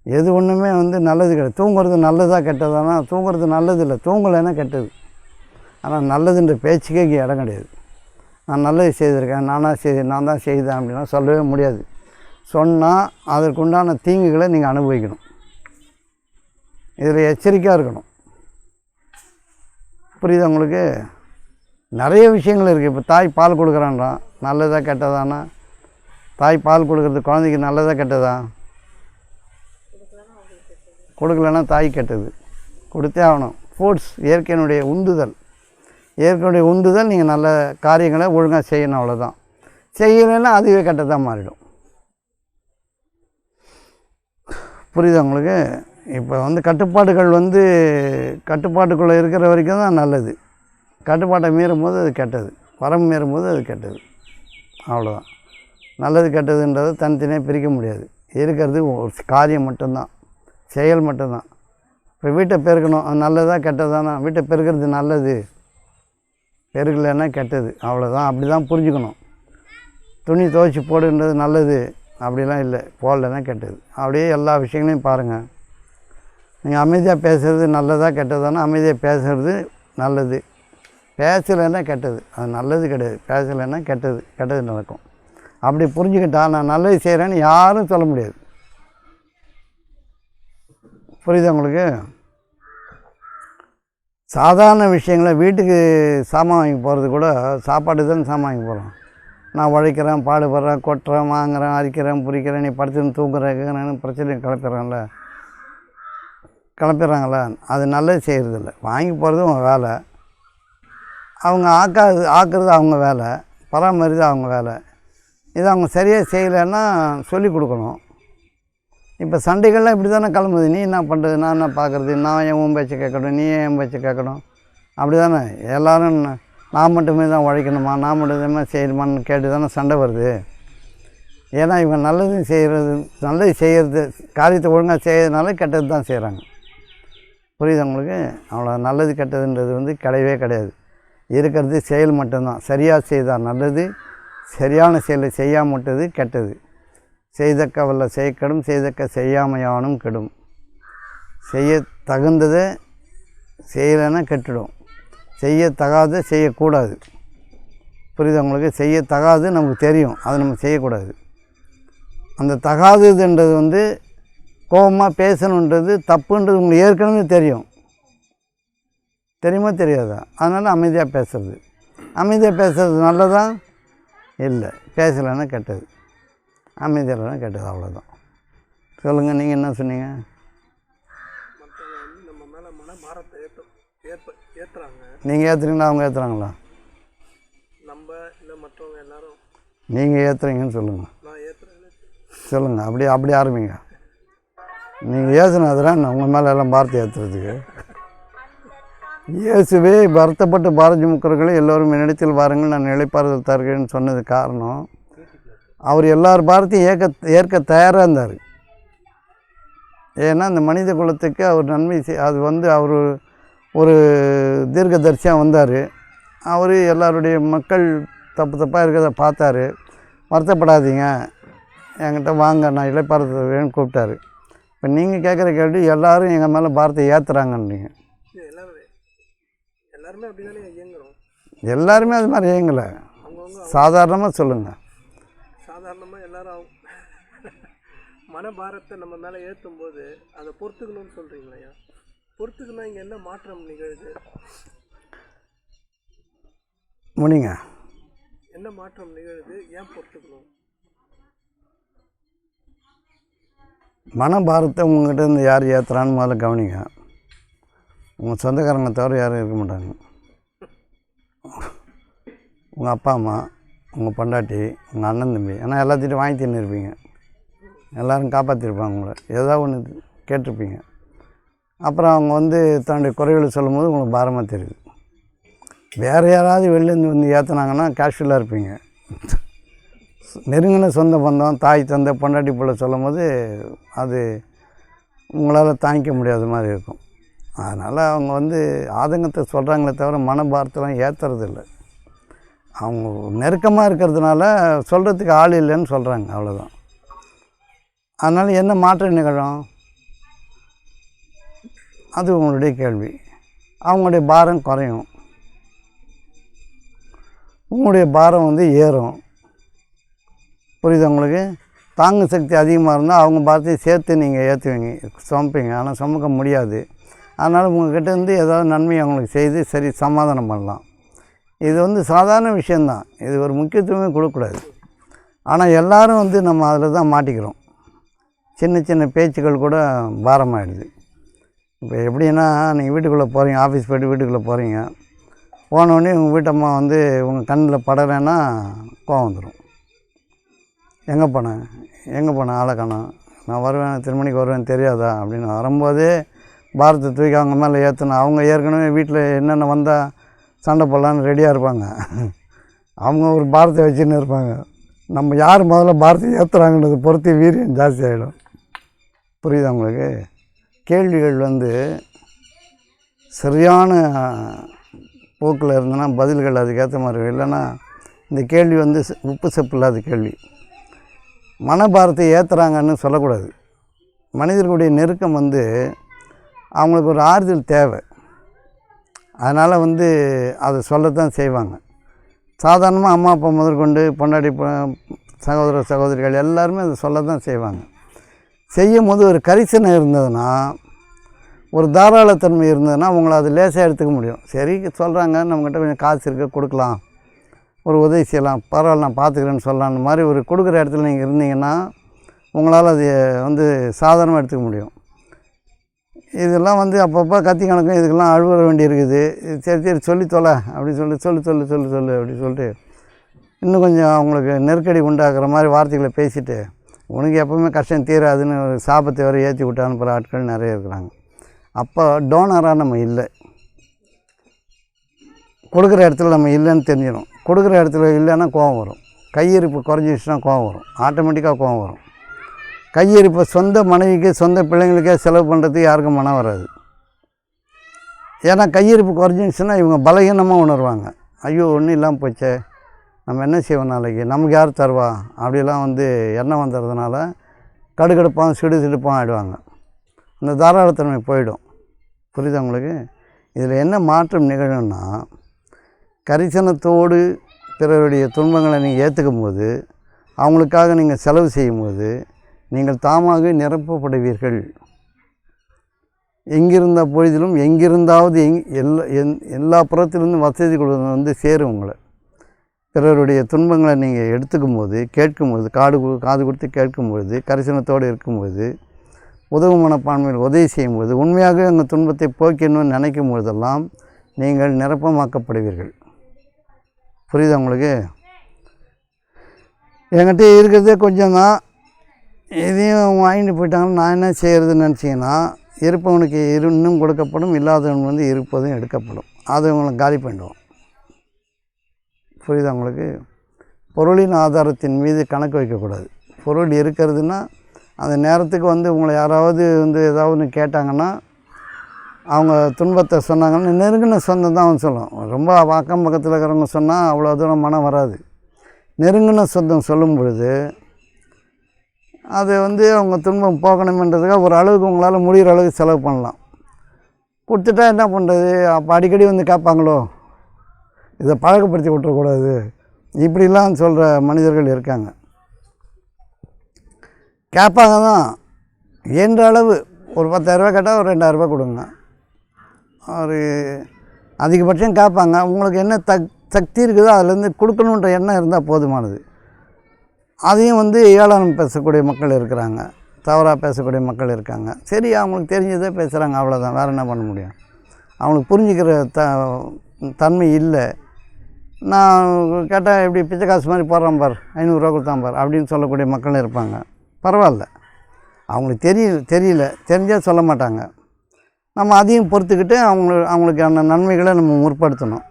எது ஒன்றுமே நல்லது கிடையாது. தூங்குறது நல்லதா கெட்டதானா? தூங்குறது நல்லது இல்லை, தூங்கலைன்னா கெட்டது. ஆனால் நல்லதுன்ற பேச்சுக்கே இங்கே இடம் கிடையாது. நான் நல்லது செய்திருக்கேன், நான் தான் செய்தேன் அப்படின்னா சொல்லவே முடியாது. சொன்னால் அதற்குண்டான தீங்குகளை நீங்கள் அனுபவிக்கணும். இதில் எச்சரிக்கையாக இருக்கணும். புரியுதா உங்களுக்கு? நிறைய விஷயங்கள் இருக்குது. இப்போ தாய் பால் கொடுக்குறான்றான், நல்லதா கெட்டதானா? தாய் பால் கொடுக்குறது குழந்தைக்கு நல்லதா கெட்டதா? கொடுக்கலன்னா தாய் கெட்டது. கொடுத்தே ஆகணும். ஃபுட்ஸ் இயற்கையினுடைய உந்துதல். இயற்கையுடைய உந்துதல். நீங்கள் நல்ல காரியங்களை ஒழுங்காக செய்யணும், அவ்வளோதான். செய்யலைன்னா அதுவே கெட்டதாக மாறிடும். புரியுதா உங்களுக்கு? இப்போ கட்டுப்பாடுகள் கட்டுப்பாட்டுக்குள்ளே இருக்கிற வரைக்கும் தான் நல்லது. கட்டுப்பாட்டை மீறும் போது அது கெட்டது. வரம்பு மீறும் போது அது கெட்டது. அவ்வளோதான். நல்லது கெட்டதுன்றதை தனித்தனியாக பிரிக்க முடியாது. இருக்கிறது ஒரு காரியம் மட்டும்தான், செயல் மட்டும்தான். இப்போ வீட்டை பெருக்கணும், அது நல்லதா கெட்டதானா? வீட்டை பெருக்கிறது நல்லது, பெருக்கலைன்னா கெட்டது. அவ்வளோதான். அப்படி தான் புரிஞ்சுக்கணும். துணி துவைச்சி போடுன்றது நல்லது அப்படிலாம் இல்லை, போடலைன்னா கெட்டது. அப்படியே எல்லா விஷயங்களையும் பாருங்கள். நீங்கள் அமைதியாக பேசுகிறது நல்லதா கெட்டதானா? அமைதியாக பேசுகிறது நல்லது, பேசலைன்னா கெட்டது. அது நல்லது கிடையாது. பேசலைன்னா கெட்டது, கெட்டது நடக்கும். அப்படி புரிஞ்சுக்கிட்டா நான் நல்லது செய்கிறேன்னு யாரும் சொல்ல முடியாது. புரியுதா உங்களுக்கு? சாதாரண விஷயங்களை, வீட்டுக்கு சாமான் வாங்கி போகிறது கூட, சாப்பாடு தான் சாமான் வாங்கி போகிறோம். நான் உழைக்கிறேன், பாடுபடுறேன், கொட்டுறேன், வாங்குறேன், அரிக்கிறேன், புரிக்கிறேன், நீ படுத்துன்னு தூங்குறேன்னு பிரச்சனையை கிளப்பிடுறாங்களே, அது நல்லது செய்கிறதில்ல. வாங்கி போகிறது அவங்க வேலை, அவங்க ஆக்குறது அவங்க வேலை, பராமரிது அவங்க வேலை. இதை அவங்க சரியாக செய்யலைன்னா சொல்லிக் கொடுக்கணும். இப்போ சண்டைகள்லாம் இப்படி தானே கிளம்புது. நீ என்ன பண்ணுறது, நான் என்ன பார்க்குறது, நான் என் பேச்சை கேட்கணும், நீ என் பேச்சை கேட்கணும், அப்படி தானே எல்லோரும். நான் மட்டுமே தான் உழைக்கணுமா, நான் மட்டுமே செய்யணுமான்னு கேட்டு தானே சண்டை வருது. ஏன்னா இவங்க நல்லது செய்கிறது காரியத்தை ஒழுங்காக செய்யறதுனால கெட்டது தான் செய்கிறாங்க. புரியுது உங்களுக்கு? அவ்வளோ நல்லது கெட்டதுன்றது கிடையவே கிடையாது. இருக்கிறது செயல் மட்டும்தான். சரியாக செய்தால் நல்லது, சரியான செயலை செய்யாமல் விட்டது கெட்டது. செய்தக்க வல்ல செய்யக்கெடும், செய்தக்க செய்யாமையானும் கெடும். செய்ய தகுந்ததை செய்யலைன்னா கெட்டுடும். செய்யத்தகாத செய்யக்கூடாது. புரியுது உங்களுக்கு? செய்யத்தகாது நமக்கு தெரியும், அதை நம்ம செய்யக்கூடாது. அந்த தகாததுன்றது கோபமாக பேசணுன்றது தப்புன்றது உங்களுக்கு ஏற்கனவே தெரியும். தெரியுமா தெரியாதா? அதனால் அமைதியாக பேசுறது. அமைதியாக பேசுறது நல்லதா? இல்லை, பேசலைன்னா கெட்டது. அமைதியாகனா கெட்டது. அவ்வளோதான். சொல்லுங்கள், நீங்கள் என்ன சொன்னீங்க? நம்ம மேலே மனபாரத்தை ஏற்றுறாங்க. நீங்கள் ஏற்றுறீங்களா, அவங்க ஏற்றுறாங்களா? நம்ம இல்லை மற்றவங்க எல்லாரும். நீங்கள் ஏற்றுறீங்கன்னு சொல்லுங்கள். நான் ஏற்றுறேன்னு சொல்லுங்கள். அப்படி ஆரம்பிங்க. நீங்கள் ஏசுனதுதான் உங்கள் மேலே எல்லாம் பாரத்தை ஏற்றுறதுக்கு. இயேசுவே வருத்தப்பட்டு பாரதி முக்கிறவர்களே எல்லோரும் என்னிடத்தில் வாருங்கள், நான் இளைப்பாறுதல் தருகிறேன்னு சொன்னது காரணம், அவர் எல்லார் பாரத்தையும் ஏற்க தயாராக இருந்தார். ஏன்னா இந்த மனித குலத்துக்கு அவர் நன்மை அது அவர் ஒரு தீர்க்கதரிசியாக வந்தார். அவர் எல்லாருடைய மக்கள் தப்பாக இருக்கிறத பார்த்தாரு. வருத்தப்படாதீங்க, என்கிட்ட வாங்க, நான் இளைப்பாறுதல் தருவேன்னு கூப்பிட்டாரு. இப்போ நீங்கள் கேட்குற கேள்வி, எல்லோரும் எங்கள் மேலே பாரத்தை ஏற்றுறாங்கன்றீங்க. எல்லாருமே அப்படி தானே இயங்குறோம். எல்லாருமே அது மாதிரி இயங்கலை. சாதாரணமாக சொல்லுங்கள். சாதாரணமாக எல்லாரும் மனபாரத்தை நம்ம மேலே ஏற்றும் போது அதை பொறுத்துக்கணும்னு சொல்கிறீங்களா? பொறுத்துக்குன்னா இங்கே என்ன மாற்றம் நிகழுது? முடிங்க. என்ன மாற்றம் நிகழுது? ஏன் பொறுத்துக்கணும்? மனபாரத்தை உங்கள்கிட்ட இருந்து யார் ஏற்றுறான்னு முதல்ல கவனிங்க. உங்கள் சொந்தக்காரங்க தவிர யாரும் இருக்க மாட்டாங்க. உங்கள் அப்பா அம்மா, உங்கள் பொண்டாட்டி, உங்கள் அண்ணன் தம்பி, ஏன்னா எல்லாத்திட்டும் வாங்கி தின்னுருப்பீங்க. எல்லோரும் காப்பாற்றிருப்பாங்க. உங்களை ஏதாவது ஒன்று கேட்டிருப்பீங்க. அப்புறம் அவங்க வந்து தன்னுடைய குறைகளை சொல்லும் போது உங்களுக்கு பாரமாக தெரியுது. வேறு யாராவது வெளிலேருந்து வந்து ஏற்றுனாங்கன்னா கேஷுவலாக இருப்பீங்க. நெருங்கின சொந்த பந்தம், தாய் தந்தை, பொண்டாட்டி பிள்ளை சொல்லும் போது அது உங்களால் தாங்கிக்க முடியாத மாதிரி இருக்கும். அதனால் அவங்க வந்து ஆதங்கத்தை சொல்கிறாங்களே தவிர மனபாரத்தெல்லாம் ஏற்றுறதில்ல. அவங்க நெருக்கமாக இருக்கிறதுனால சொல்கிறதுக்கு ஆள் இல்லைன்னு சொல்கிறாங்க, அவ்வளோதான். அதனால் என்ன மாற்றம் நிகழும்? அது உங்களுடைய கேள்வி. அவங்களுடைய பாரம் குறையும், உங்களுடைய பாரம் வந்து ஏறும். புரியுது உங்களுக்கு? தாங்கு சக்தி அதிகமாக இருந்தால் அவங்க பாரத்தையும் சேர்த்து நீங்கள் ஏற்றுவீங்க, சுமப்பீங்க. ஆனால் சுமக்க முடியாது. அதனால் உங்கள்கிட்ட இருந்து ஏதாவது நன்மை அவங்களுக்கு செய்து சரி சமாதானம் பண்ணலாம். இது வந்து சாதாரண விஷயந்தான். இது ஒரு முக்கியத்துவமே கொடுக்கக்கூடாது. ஆனால் எல்லோரும் வந்து நம்ம அதில் தான் மாட்டிக்கிறோம். சின்ன சின்ன பேச்சுக்கள் கூட பாரமாகிடுது. இப்போ எப்படின்னா, நீங்கள் வீட்டுக்குள்ளே போகிறீங்க, ஆஃபீஸ் போய்ட்டு வீட்டுக்குள்ளே போகிறீங்க. போனோடனே உங்கள் வீட்டம்மா வந்து உங்கள் கண்ணில் படலைன்னா கோவம் வந்துடும். எங்கே போனேன் ஆளை காணோம், நான் வருவேன், எத்தனை மணிக்கு வருவேன் தெரியாதா அப்படின்னு வரும்போதே பாரத்தை தூக்கி அவங்க மேலே ஏற்றணும். அவங்க ஏற்கனவே வீட்டில் என்னென்ன வந்தால் சண்டை போடலான்னு ரெடியாக இருப்பாங்க. அவங்க ஒரு பாரத்தை வச்சுன்னு இருப்பாங்க. நம்ம யார் முதல்ல பாரத்தை ஏற்றுறாங்கன்றதை பொறுத்து வீரியம் ஜாஸ்தி ஆகிடும். புரியுதா உங்களுக்கு? கேள்விகள் வந்து சரியான போக்கில் இருந்ததுன்னா பதில்கள் அதுக்கேற்ற மாதிரி, இல்லைன்னா இந்த கேள்வி வந்து உப்பு சப்பு இல்லாத கேள்வி. மனபாரத்தை ஏற்றுறாங்கன்னு சொல்லக்கூடாது. மனிதர்களுடைய நெருக்கம் வந்து அவங்களுக்கு ஒரு ஆறுதல் தேவை. அதனால் வந்து அதை சொல்லத்தான் செய்வாங்க. சாதாரணமாக அம்மா அப்பா முதற்கொண்டு பொண்டாட்டி சகோதர சகோதரிகள் எல்லாருமே அதை சொல்லத்தான் செய்வாங்க. செய்யும் போது ஒரு கரிசனை இருந்ததுன்னா, ஒரு தாராளத்தன்மை இருந்ததுன்னா அவங்கள அது லேசாக எடுத்துக்க முடியும். சரி சொல்கிறாங்க, நம்மக்கிட்ட கொஞ்சம் காசு இருக்க கொடுக்கலாம், ஒரு உதவி செய்யலாம், பரவாயில்ல நான் பார்த்துக்கிறேன்னு சொல்லலான்னு மாதிரி ஒரு கொடுக்குற இடத்துல நீங்கள் இருந்தீங்கன்னா உங்களால் அது வந்து சாதாரணமாக எடுத்துக்க முடியும். இதெல்லாம் வந்து அப்பப்போ கத்தி கணக்கும் இதுக்கெல்லாம் அழுவ வேண்டி இருக்குது. சரி சொல்லி தொலை அப்படி சொல்லி சொல்லு அப்படி சொல்லிட்டு இன்னும் கொஞ்சம் அவங்களுக்கு நெருக்கடி உண்டாக்குற மாதிரி வார்த்தைகளை பேசிவிட்டு உனக்கு எப்போவுமே கஷ்டம் தீராதுன்னு ஒரு சாபத்தை வரை ஏற்றி விட்டு அனுப்புகிற ஆட்கள் நிறைய இருக்கிறாங்க. அப்போ டோனராக நம்ம இல்லை, கொடுக்குற இடத்துல நம்ம இல்லைன்னு தெரிஞ்சிடும். கொடுக்குற இடத்துல இல்லைன்னா கோவம் வரும். கையிருப்பு குறைஞ்சிடுச்சுன்னா கோவம் வரும், ஆட்டோமேட்டிக்காக கோவம் வரும். கையிருப்பை சொந்த மனைவிக்கு சொந்த பிள்ளைங்களுக்கே செலவு பண்ணுறதுக்கு யாருக்கும் மனம் வராது. ஏன்னா கையிருப்பு குறைஞ்சிடுச்சுன்னா இவங்க பலகீனமாக உணர்வாங்க. ஐயோ ஒன்றும் இல்லாமல் போச்சே, நம்ம என்ன செய்வோம் நாளைக்கு, நமக்கு யார் தருவா அப்படிலாம் வந்து எண்ணம் வந்துடுறதுனால கடுகடுப்பாக சிடுசிடுப்பாக ஆகிடுவாங்க. அந்த தாராளத்தன்மை போயிடும். புரியுதா உங்களுக்கு? இதில் என்ன மாற்றம் நிகழும்னா, கரிசனத்தோடு பிறருடைய துன்பங்களை நீங்கள் ஏற்றுக்கும் போது, அவங்களுக்காக நீங்கள் செலவு செய்யும்போது நீங்கள் தாமாக நிரப்பப்படுவீர்கள். எங்கிருந்த பொழுதிலும் எங்கிருந்தாவது எல்லா புறத்திலிருந்தும் வசதி கொடுத்து வந்து சேரும் உங்களை. பிறருடைய துன்பங்களை நீங்கள் எடுத்துக்கும் போது, கேட்கும்போது, காது கொடுத்து கேட்கும்பொழுது, கரிசனத்தோடு இருக்கும்போது, உதவும் மனப்பான்மையில் உதவி செய்யும்போது, உண்மையாக எங்கள் துன்பத்தை போக்கணும்னு நினைக்கும் பொழுதெல்லாம் நீங்கள் நிரப்பமாக்கப்படுவீர்கள். புரியுதா உங்களுக்கு? என்கிட்ட இருக்கிறதே கொஞ்சம் தான், எதையும் வாங்கிட்டு போயிட்டாங்கன்னு நான் என்ன செய்கிறதுன்னு நினச்சிங்கன்னா, இருப்பவனுக்கு இன்னும் கொடுக்கப்படும், இல்லாதவன் வந்து இருப்பதும் எடுக்கப்படும். அது உங்களை காலி பண்ணிடுவோம். புரியுதா உங்களுக்கு? பொருளின் ஆதாரத்தின் மீது கணக்கு வைக்கக்கூடாது. பொருள் இருக்கிறதுனா அந்த நேரத்துக்கு வந்து உங்களை யாராவது வந்து ஏதாவது ஒன்று கேட்டாங்கன்னா, அவங்க துன்பத்தை சொன்னாங்கன்னா நெருங்கின சொந்தம் தான் அவன் சொல்லும். ரொம்ப அக்கம் பக்கத்தில் இருக்கிறவங்க சொன்னால் அவ்வளோ தூரம் மனம் வராது. நெருங்கின சொந்தம் சொல்லும் பொழுது அது வந்து அவங்க துன்பம் போகணுமென்றதுக்காக ஒரு அளவுக்கு உங்களால் முடிகிற அளவுக்கு செலவு பண்ணலாம். கொடுத்துட்டா என்ன பண்ணுறது? அப்போ அடிக்கடி வந்து கேட்பாங்களோ, இதை பழக்கப்படுத்தி விட்டுறக்கூடாது, இப்படிலாம் சொல்கிற மனிதர்கள் இருக்காங்க. கேட்பாங்க தான், என்ற அளவு ஒரு 10,000 கேட்டால் ஒரு 2,000 கொடுங்க. ஒரு அதிகபட்சம் கேட்பாங்க. உங்களுக்கு என்ன சக்தி இருக்குதோ அதுலேருந்து கொடுக்கணுன்ற எண்ணம் இருந்தால் போதுமானது. அதையும் வந்து ஏளனம் பேசக்கூடிய மக்கள் இருக்கிறாங்க. தவறாக பேசக்கூடிய மக்கள் இருக்காங்க. சரி, அவங்களுக்கு தெரிஞ்சதே பேசுகிறாங்க, அவ்வளோதான். வேறு என்ன பண்ண முடியும்? அவங்களுக்கு புரிஞ்சுக்கிற தன்மை இல்லை. நான் கேட்டால் எப்படி பிச்சை காசு மாதிரி போடுறான் பார், 500 ரூபா கொடுத்தான் பார் அப்படின்னு சொல்லக்கூடிய மக்களும் இருப்பாங்க. பரவாயில்ல, அவங்களுக்கு தெரியல, தெரிஞ்சால் சொல்ல மாட்டாங்க. நம்ம அதையும் பொறுத்துக்கிட்டு அவங்களுக்கான நன்மைகளை நம்ம முற்படுத்தணும்.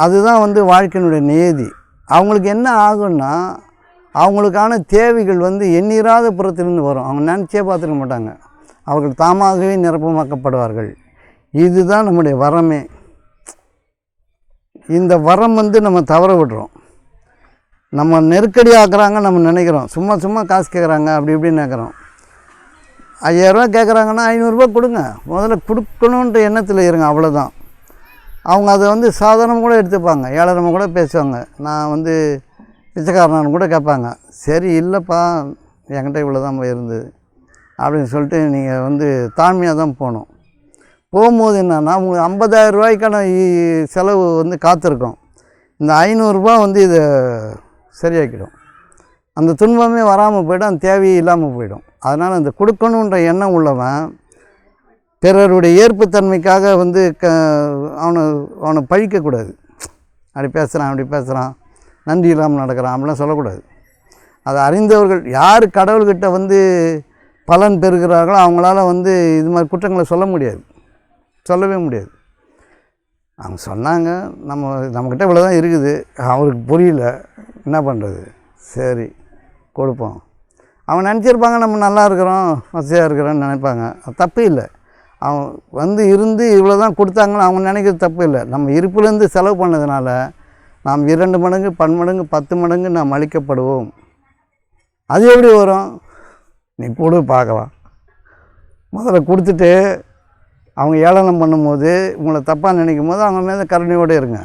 அதுதான் வந்து வாழ்க்கையினுடைய நியதி. அவங்களுக்கு என்ன ஆகும்னா, அவங்களுக்கான தேவைகள் வந்து எண்ணிராத புறத்திலிருந்து வரும். அவங்க நினச்சே பார்த்துக்க மாட்டாங்க. அவர்கள் தாமாகவே நிரப்பமாக்கப்படுவார்கள். இதுதான் நம்முடைய வரமே. இந்த வரம் வந்து நம்ம தவற விடுறோம். நம்ம நெருக்கடி ஆக்குறாங்க நம்ம நினைக்கிறோம். சும்மா காசு கேட்குறாங்க அப்படி இப்படின்னு நினைக்கிறோம். 5000 ரூபா கேட்குறாங்கன்னா 500 ரூபா கொடுங்க. முதல்ல கொடுக்கணுன்ற எண்ணத்தில் இருங்க, அவ்வளோதான். அவங்க அதை வந்து சாதாரணமாக கூட எடுத்துப்பாங்க, ஏளனமாக கூட பேசுவாங்க. நான் வந்து பிச்சைக்காரனான்னு கூட கேட்பாங்க. சரி, இல்லைப்பா என்கிட்ட இவ்வளோ தான் இருந்தது அப்படின்னு சொல்லிட்டு நீங்கள் வந்து தாழ்மையாக தான் போகணும். போகும்போது என்னன்னா, உங்களுக்கு 50,000 ரூபாய்க்கான செலவு வந்து காத்திருக்கும். இந்த 500 ரூபா வந்து இதை சரியாக்கிடும். அந்த துன்பமே வராமல் போய்டும், அந்த தேவையே இல்லாமல் போயிடும். அதனால் அந்த கொடுக்கணுன்ற எண்ணம் உள்ளவன் பிறருடைய ஏற்புத்தன்மைக்காக வந்து அவனை பழிக்கக்கூடாது. அப்படி பேசுகிறான், நன்றி இல்லாமல் நடக்கிறான் அப்படிலாம் சொல்லக்கூடாது. அதை அறிந்தவர்கள் யார் கடவுள்கிட்ட வந்து பலன் பெறுகிறார்களோ அவங்களால வந்து இது மாதிரி குற்றங்களை சொல்லவே முடியாது. அவங்க சொன்னாங்க, நம்மக்கிட்ட இவ்வளோ தான் இருக்குது, அவருக்கு புரியல, என்ன பண்ணுறது, சரி கொடுப்போம். அவங்க நினச்சிருப்பாங்க நம்ம நல்லா இருக்கிறோம், வசதியாக இருக்கிறோன்னு நினைப்பாங்க. அது தப்பு இல்லை. அவங்க வந்து இருந்து இவ்வளோ தான் கொடுத்தாங்கன்னு அவங்க நினைக்கிறது தப்பு இல்லை. நம்ம இருப்புலேருந்து செலவு பண்ணதுனால நாம் 2 மடங்கு 10 மடங்கு 10 மடங்கு நாம் அளிக்கப்படுவோம். அது எப்படி வரும்? நீ கொடு பார்க்கலாம். முதல்ல கொடுத்துட்டு அவங்க ஏளனம் பண்ணும்போது, உங்களை தப்பாக நினைக்கும் போது அவங்க மேலே கருணையோடு இருங்க,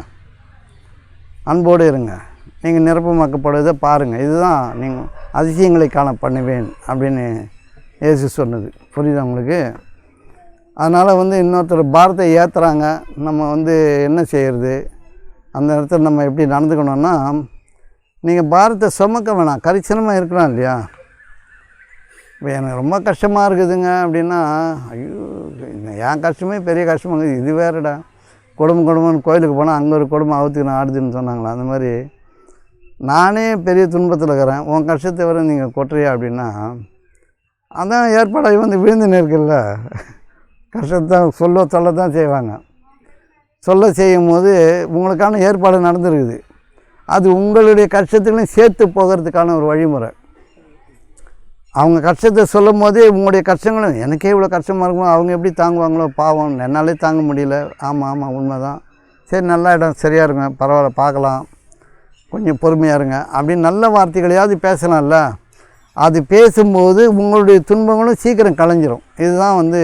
அன்போடு இருங்க. நீங்கள் நிரப்பமாக்கப்படுவதை பாருங்கள். இதுதான் நீங்கள் அதிசயங்களை காண பண்ணுவேன் அப்படின்னு இயேசு சொன்னது. புரியுதா உங்களுக்கு? அதனால் வந்து இன்னொருத்தர் பாரத்தை ஏற்றுறாங்க, நம்ம வந்து என்ன செய்கிறது? அந்த இடத்துல நம்ம எப்படி நடந்துக்கணும்னா, நீங்கள் பாரத்தை சுமக்க வேணாம், கரிசனமாக இருக்கலாம் இல்லையா? இப்போ எனக்கு ரொம்ப கஷ்டமாக இருக்குதுங்க அப்படின்னா, ஐயோ என் கஷ்டமே பெரிய கஷ்டமாக இது வேறுடா. குடும்பம்னு கோயிலுக்கு போனால் அங்கே ஒரு குடும்பம் அவுத்துக்கு ஆடுதுன்னு சொன்னாங்களா? அந்த மாதிரி நானே பெரிய துன்பத்தில் இருக்கிறேன், உன் கஷ்டத்தை வர நீங்கள் கொட்டுறியா அப்படின்னா, அதான் ஏற்பாடாகி வந்து விழுந்துன்னு இருக்குல்ல. கஷ்டத்தை சொல்ல தான் செய்வாங்க. செய்யும் போது உங்களுக்கான ஏற்பாடு நடந்துருக்குது. அது உங்களுடைய கஷ்டத்துலையும் சேர்த்து போகிறதுக்கான ஒரு வழிமுறை. அவங்க கஷ்டத்தை சொல்லும் போதே உங்களுடைய கஷ்டங்களும், எனக்கே இவ்வளோ கஷ்டமாக இருக்கும், அவங்க எப்படி தாங்குவாங்களோ பாவம், என்னாலே தாங்க முடியல. ஆமாம் உண்மை தான். சரி, நல்ல இடம் சரியாக இருங்க, பரவாயில்ல பார்க்கலாம், கொஞ்சம் பொறுமையாக இருங்க அப்படின்னு நல்ல வார்த்தைகளையாவது பேசலாம்ல. அது பேசும்போது உங்களுடைய துன்பங்களும் சீக்கிரம் கலைஞ்சிரும். இதுதான் வந்து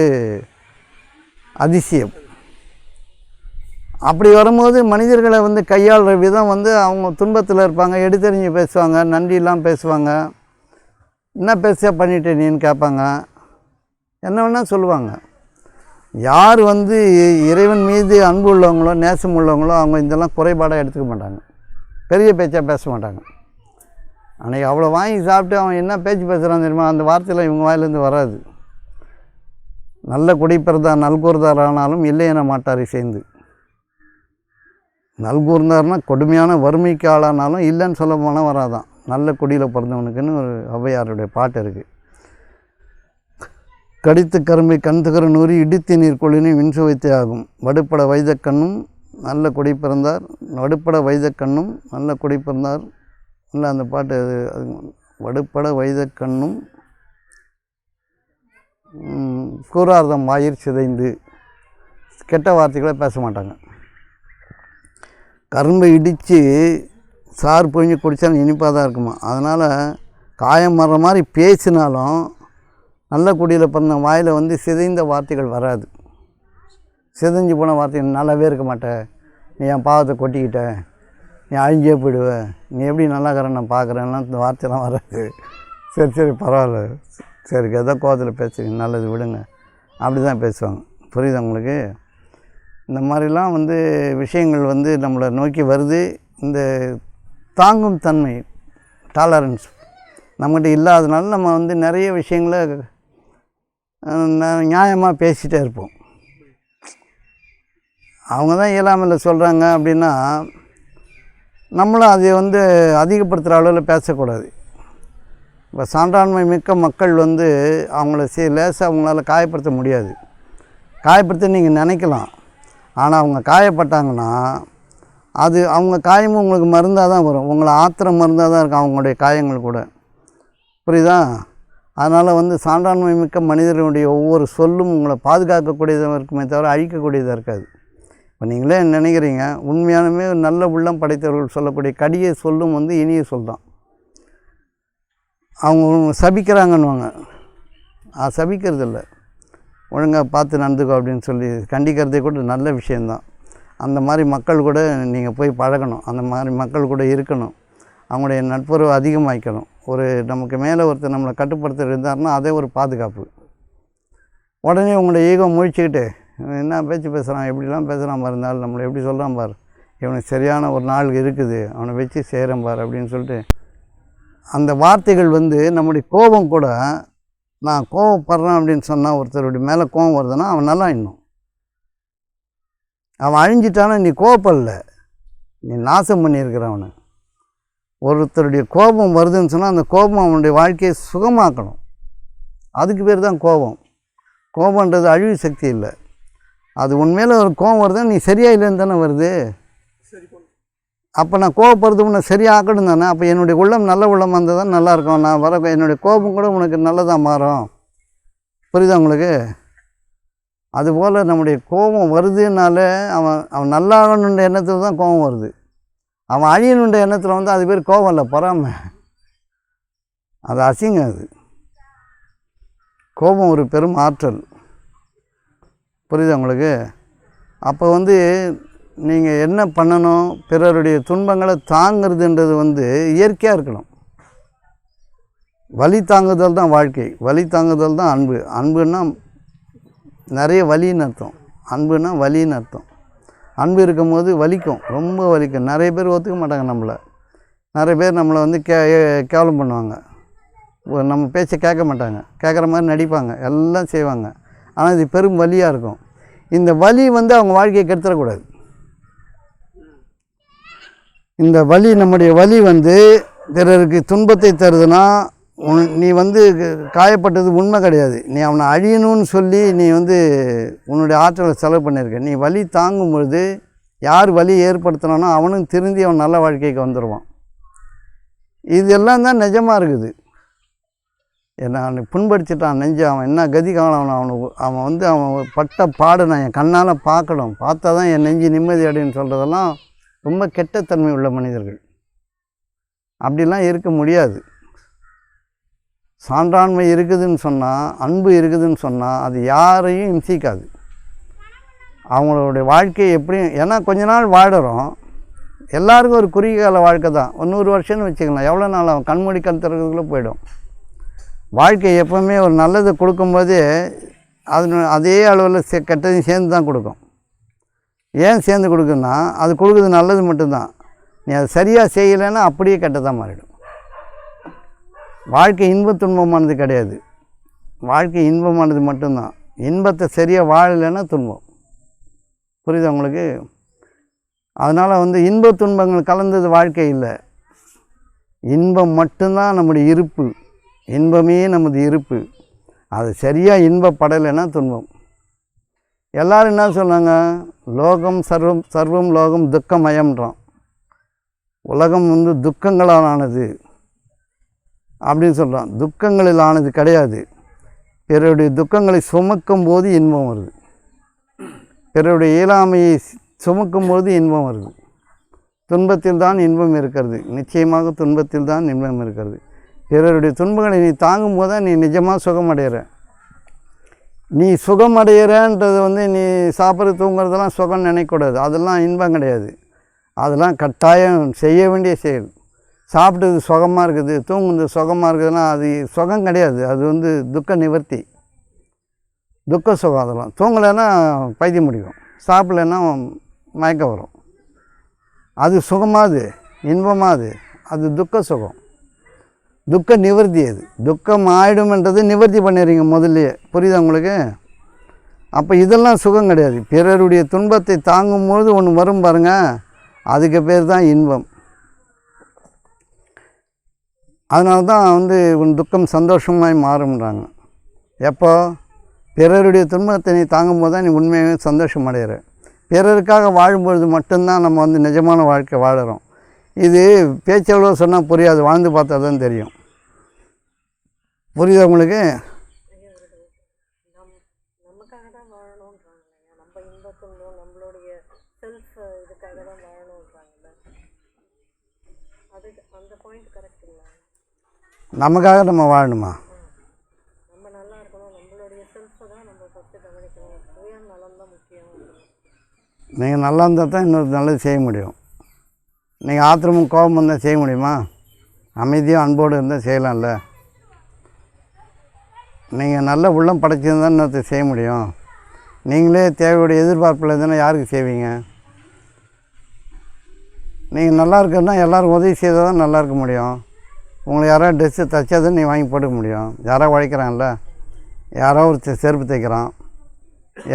அதிசயம். அப்படி வரும்போது மனிதர்களை வந்து கையாளுற விதம் வந்து அவங்க துன்பத்தில் இருப்பாங்க, எடுத்தறிஞ்சு பேசுவாங்க, நன்றி இல்லாமல் பேசுவாங்க. என்ன பேசியா பண்ணிட்டே நீன்னு கேட்பாங்க, என்ன வேணால் சொல்லுவாங்க. யார் வந்து இறைவன் மீது அன்பு உள்ளவங்களோ நேசம் உள்ளவங்களோ அவங்க இதெல்லாம் குறைபாடாக எடுத்துக்க மாட்டாங்க, பெரிய பேச்சாக பேச மாட்டாங்க. அன்றைக்கி அவ்வளோ வாங்கி சாப்பிட்டு அவன் என்ன பேச்சு பேசுகிறான் தெரியுமா? அந்த வார்த்தையில் இவங்க வாயிலேருந்து வராது. நல்ல குடிப்பிறந்தார் நல்கூர்ந்தாரானாலும் இல்லை என மாட்டாரை சேர்ந்து. நல்கூர்ந்தார்னா கொடுமையான வறுமைக்கு ஆளானாலும் இல்லைன்னு சொல்ல போனால் வராதான். நல்ல குடியில் பிறந்தவனுக்குன்னு ஒரு ஔவையாருடைய பாட்டு இருக்குது. கடித்து கரும்பை கண்துகர நூறி இடித்து நீர் கொள்ளினை விண்சுவைத்தே ஆகும். வடுப்பட வைதக்கண்ணும் நல்ல குடி பிறந்தார், வடுப்பட வைதக்கண்ணும் நல்ல குடி பிறந்தார். இல்லை அந்த பாட்டு அது வடுப்பட வைதக்கண்ணும் கூறார்தம் வாயிற் சிதைந்து. கெட்ட வார்த்தைகளை பேச மாட்டாங்க. கரும்பை இடித்து சாறு பொழிஞ்சு குடித்தாலும் இனிப்பாக தான் இருக்குமா. அதனால் காயம் வர்ற மாதிரி பேசினாலும் நல்ல குடியில் பிறந்த வாயில் வந்து சிதைந்த வார்த்தைகள் வராது. சிதைஞ்சு போன வார்த்தை, நல்லாவே இருக்க மாட்டேன், நீ என் பாவத்தை கொட்டிக்கிட்ட, நீ அழிஞ்சே போயிடுவ, நீ எப்படி நல்லா இருக்கிற நான் பார்க்குறேன்லாம் இந்த வார்த்தையெல்லாம் வராது. சரி பரவாயில்ல, சரி ஏதோ கோவத்தில் பேசுறீங்க, நல்லது விடுங்க, அப்படி தான் பேசுவாங்க. புரியுது உங்களுக்கு? இந்த மாதிரிலாம் வந்து விஷயங்கள் வந்து நம்மளை நோக்கி வருது. இந்த தாங்கும் தன்மை, டாலரன்ஸ் நம்மகிட்ட இல்லாதனால நம்ம வந்து நிறைய விஷயங்களை நியாயமாக பேசிகிட்டே இருப்போம். அவங்க தான் இயலாமையில் சொல்கிறாங்க அப்படின்னா நம்மளும் அதை வந்து அதிகப்படுத்துகிற அளவில் பேசக்கூடாது. இப்போ சான்றாண்மை மிக்க மக்கள் வந்து அவங்கள லேசாக அவங்களால காயப்படுத்த முடியாது. காயப்படுத்த நீங்கள் நினைக்கலாம், ஆனால் அவங்க காயப்பட்டாங்கன்னா அது அவங்க காயமும் உங்களுக்கு மருந்தாக தான் வரும். உங்களை ஆத்திரம் மருந்தாக தான் இருக்கும் அவங்களுடைய காயங்கள் கூட. புரியுதா? அதனால் வந்து சான்றாண்மை மிக்க மனிதர்களுடைய ஒவ்வொரு சொல்லும் உங்களை பாதுகாக்கக்கூடியதாக இருக்குமே தவிர அழிக்கக்கூடியதாக இருக்காது. இப்போ நீங்களே நினைக்கிறீங்க, உண்மையானமே நல்ல உள்ளம் படைத்தவர்கள் சொல்லக்கூடிய கடிய சொல்லும் வந்து இனிய சொல் தான். அவங்க சபிக்கிறாங்கன்னுவாங்க, சபிக்கிறது இல்லை, ஒழுங்காக பார்த்து நடந்துக்கோ அப்படின்னு சொல்லி கண்டிக்கிறதே கூட நல்ல விஷயந்தான். அந்த மாதிரி மக்கள் கூட நீங்கள் போய் பழகணும், அந்த மாதிரி மக்கள் கூட இருக்கணும், அவங்களுடைய நட்புறவு அதிகமாக்கணும். ஒரு நமக்கு மேலே ஒருத்தர் நம்மளை கட்டுப்படுத்த இருந்தாருன்னா அதே ஒரு பாதுகாப்பு. உடனே உங்களுடைய ஈகோ முழிச்சுக்கிட்டு என்ன பேச்சு பேசுகிறான், எப்படிலாம் பேசுகிறான் பாரு, இருந்தாலும் நம்மளை எப்படி சொல்கிறான் பார், இவனுக்கு சரியான ஒரு நாள் இருக்குது, அவனை வச்சு செய்கிறேன் பார் அப்படின்னு சொல்லிட்டு அந்த வார்த்தைகள் வந்து நம்முடைய கோபம் கூட, நான் கோபப்படுறேன் அப்படின்னு சொன்னால் ஒருத்தருடைய மேலே கோபம் வருதுன்னா அவன் நல்லா இன்னும் அவன் அழிஞ்சிட்டானா நீ கோபப்படல, நீ நாசம் பண்ணியிருக்கிற அவனை. ஒருத்தருடைய கோபம் வருதுன்னு சொன்னால் அந்த கோபம் அவனுடைய வாழ்க்கையை சுகமாக்கணும். அதுக்கு பேர் தான் கோபம். கோபன்றது அழிவு சக்தி இல்லை. அது உண்மையில் ஒரு கோபம் வருதுன்னா நீ சரியாக இல்லைன்னு தானே வருது. அப்போ நான் கோபப்படுறது உன்னை சரியாக்கணும் தானே. அப்போ என்னுடைய உள்ளம் நல்ல உள்ளம் வந்தால் தான் நல்லாயிருக்கும். நான் வர என்னுடைய கோபம் கூட உனக்கு நல்லதாக மாறும். புரியுதா உங்களுக்கு? அதுபோல் நம்முடைய கோபம் வருதுனால அவன் நல்லாகணுன்ற எண்ணத்தில் தான் கோபம் வருது. அவன் அழியணுன்ற எண்ணத்தில் வந்து அது பேர் கோபம் இல்லை, பொறாமை. அது அசிங்கம். அது கோபம் ஒரு பெரும் ஆற்றல். புரியுதா உங்களுக்கு? அப்போ வந்து நீங்கள் என்ன பண்ணணும், பிறருடைய துன்பங்களை தாங்கிறதுன்றது வந்து இயற்கையாக இருக்கணும். வலி தாங்குதல் தான் வாழ்க்கை, வலி தாங்குதல் தான் அன்பு. அன்புன்னா நிறைய வலின்னு அர்த்தம், அன்புன்னா வலின்னு அர்த்தம். அன்பு இருக்கும்போது வலிக்கும், ரொம்ப வலிக்கும். நிறைய பேர் ஒத்துக்க மாட்டாங்க நம்மளை. நிறைய பேர் நம்மளை வந்து கேவலம் பண்ணுவாங்க, நம்ம பேச்சை கேட்க மாட்டாங்க, கேட்குற மாதிரி நடிப்பாங்க, எல்லாம் செய்வாங்க. ஆனால் இது பெரும் வலியாக இருக்கும். இந்த வலி வந்து அவங்க வாழ்க்கையை கெடுத்துடக்கூடாது. இந்த வலி, நம்முடைய வலி வந்து பிறருக்கு துன்பத்தை தருதுன்னா நீ வந்து காயப்பட்டது உண்மை கிடையாது. நீ அவனை அழியணும்னு சொல்லி நீ வந்து உன்னுடைய ஆற்றலை செலவு பண்ணியிருக்க. நீ வலி தாங்கும் பொழுது யார் வலி ஏற்படுத்தினானோ அவனும் திருந்தி அவன் நல்ல வாழ்க்கைக்கு வந்துடுவான். இதெல்லாம் தான் நிஜமாக இருக்குது. என்ன அவனை புண்படுத்திட்டான் நெஞ்சு, அவன் என்ன கதி காணவன், அவன் வந்து அவன் பட்ட பாடு நான் என் கண்ணால் பார்க்கணும், பார்த்தா தான் என் நெஞ்சு நிம்மதி அப்படின்னு சொல்கிறதெல்லாம் ரொம்ப கெட்டத்தன்மை உள்ள மனிதர்கள். அப்படிலாம் இருக்க முடியாது. சான்றாண்மை இருக்குதுன்னு சொன்னால், அன்பு இருக்குதுன்னு சொன்னால் அது யாரையும் இம்சிக்காது. அவங்களுடைய வாழ்க்கையை எப்படியும், ஏன்னா கொஞ்ச நாள் வாழறோம், எல்லாருக்கும் ஒரு குறுகிய கால வாழ்க்கை தான். 100 வருஷம்னு வச்சுக்கலாம், எவ்வளோ நாள் அவன் கண்மூடி கண் திறக்கிறதுக்குள்ளே போயிடும். வாழ்க்கை எப்போவுமே ஒரு நல்லதை கொடுக்கும்போதே அதே அளவில் கெட்டதையும் சேர்ந்து தான் கொடுக்கும். ஏன் சேர்ந்து கொடுக்குன்னா அது கொடுக்குறது நல்லது மட்டும்தான். நீ அதை சரியாக செய்யலைன்னா அப்படியே கெட்டதாக மாறிடும். வாழ்க்கை இன்ப துன்பமானது கிடையாது, வாழ்க்கை இன்பமானது மட்டும்தான். இன்பத்தை சரியாக வாழலைன்னா துன்பம். புரியுதா உங்களுக்கு? அதனால் வந்து இன்ப துன்பங்கள் கலந்தது வாழ்க்கை இல்லை. இன்பம் மட்டும்தான் நம்முடைய இருப்பு, இன்பமே நமது இருப்பு. அது சரியாக இன்பப்படலைன்னா துன்பம். எல்லோரும் என்ன சொன்னாங்க, லோகம் சர்வம் லோகம் துக்கமயம்ன்றான். உலகம் வந்து துக்கங்களால் ஆனது அப்படின்னு சொல்கிறான். துக்கங்களில் ஆனது கிடையாது. பிறருடைய துக்கங்களை சுமக்கும் போது இன்பம் வருது, பிறருடைய இயலாமையை சுமக்கும் போது இன்பம் வருது. துன்பத்தில் தான் இன்பம் இருக்கிறது, நிச்சயமாக துன்பத்தில் தான் இன்பம் இருக்கிறது. பிறருடைய துன்பங்களை நீ தாங்கும் போது தான் நீ நிஜமாக சுகமடைகிற. நீ சுகமடைகிறன்றது வந்து நீ சாப்பிட்றது தூங்குறதெல்லாம் சுகம் நினைக்கக்கூடாது, அதெல்லாம் இன்பம் கிடையாது. அதெல்லாம் கட்டாயம் செய்ய வேண்டிய செயல். சாப்பிட்டது சுகமாக இருக்குது, தூங்குறது சுகமாக இருக்குதுன்னா அது சுகம் கிடையாது, அது வந்து துக்க நிவர்த்தி, துக்க சுகம். அதெல்லாம் தூங்கலைன்னா பைத்தியம் முடியும், சாப்பிட்லன்னா மயக்கம் வரும். அது சுகமாது, இன்பமாது, அது துக்க சுகம். துக்க நிவர்த்தி அது. துக்கம் ஆயிடும்ன்றது நிவர்த்தி பண்ணிடுறீங்க முதல்லையே. புரியுதா உங்களுக்கு? அப்போ இதெல்லாம் சுகம் கிடையாது. பிறருடைய துன்பத்தை தாங்கும்போது ஒன்று வரும் பாருங்கள், அதுக்கு பேர் தான் இன்பம். அதனால தான் உன் துக்கம் சந்தோஷமாய் மாறும்ன்றாங்க. எப்போ? பிறருடைய துன்பத்தை நீ தாங்கும்போது தான் நீ உண்மையாகவே சந்தோஷம் அடைகிற. பிறருக்காக வாழும்பொழுது மட்டும்தான் நம்ம நிஜமான வாழ்க்கை வாழுகிறோம். இது பேச்சளவு சொன்னால் புரியாது, வாழ்ந்து பார்த்தா தான் தெரியும். புரியுதா உங்களுக்கு? நமக்காக தான் வாழணுன்றாங்க. நம்ம இன்பத்துங்களும் நம்மளுடைய செல்ஃப் இதுக்காக தான் வாழணுன்றாங்கல்ல. அதுக்கு அந்த பாயிண்ட் கரெக்ட் இல்லை. நமக்காக நம்ம வாழணுமா? நம்ம நல்லா இருக்கணும், நம்மளுடைய செல்ஃபை தான் நம்ம ஃபஸ்ட்டு கவனிக்கணும். சுய நலம் தான் முக்கியம். நீங்கள் நல்லா இருந்தால் தான் இன்னொரு நல்லது செய்ய முடியும். நீங்கள் ஆத்திரமும் கோபம் இருந்தால் செய்ய முடியுமா? அமைதியாக அன்போடு இருந்தால் செய்யலாம்ல. நீங்கள் நல்ல உள்ளம் படைச்சிருந்தால் இன்னொருத்தர் செய்ய முடியும். நீங்களே தேவையுடைய எதிர்பார்ப்பில் இருந்தால் யாருக்கு செய்வீங்க? நீங்கள் நல்லா இருக்கிறதுனா எல்லோரும் உதவி செய்தால் தான் நல்லா இருக்க முடியும். உங்களை யாராவது ட்ரெஸ்ஸு தைச்சாதான் நீ வாங்கி போட்டுக்க முடியும். யாரோ உழைக்கிறான்ல, யாரோ ஒருத்தர் செருப்பு தைக்கிறான்,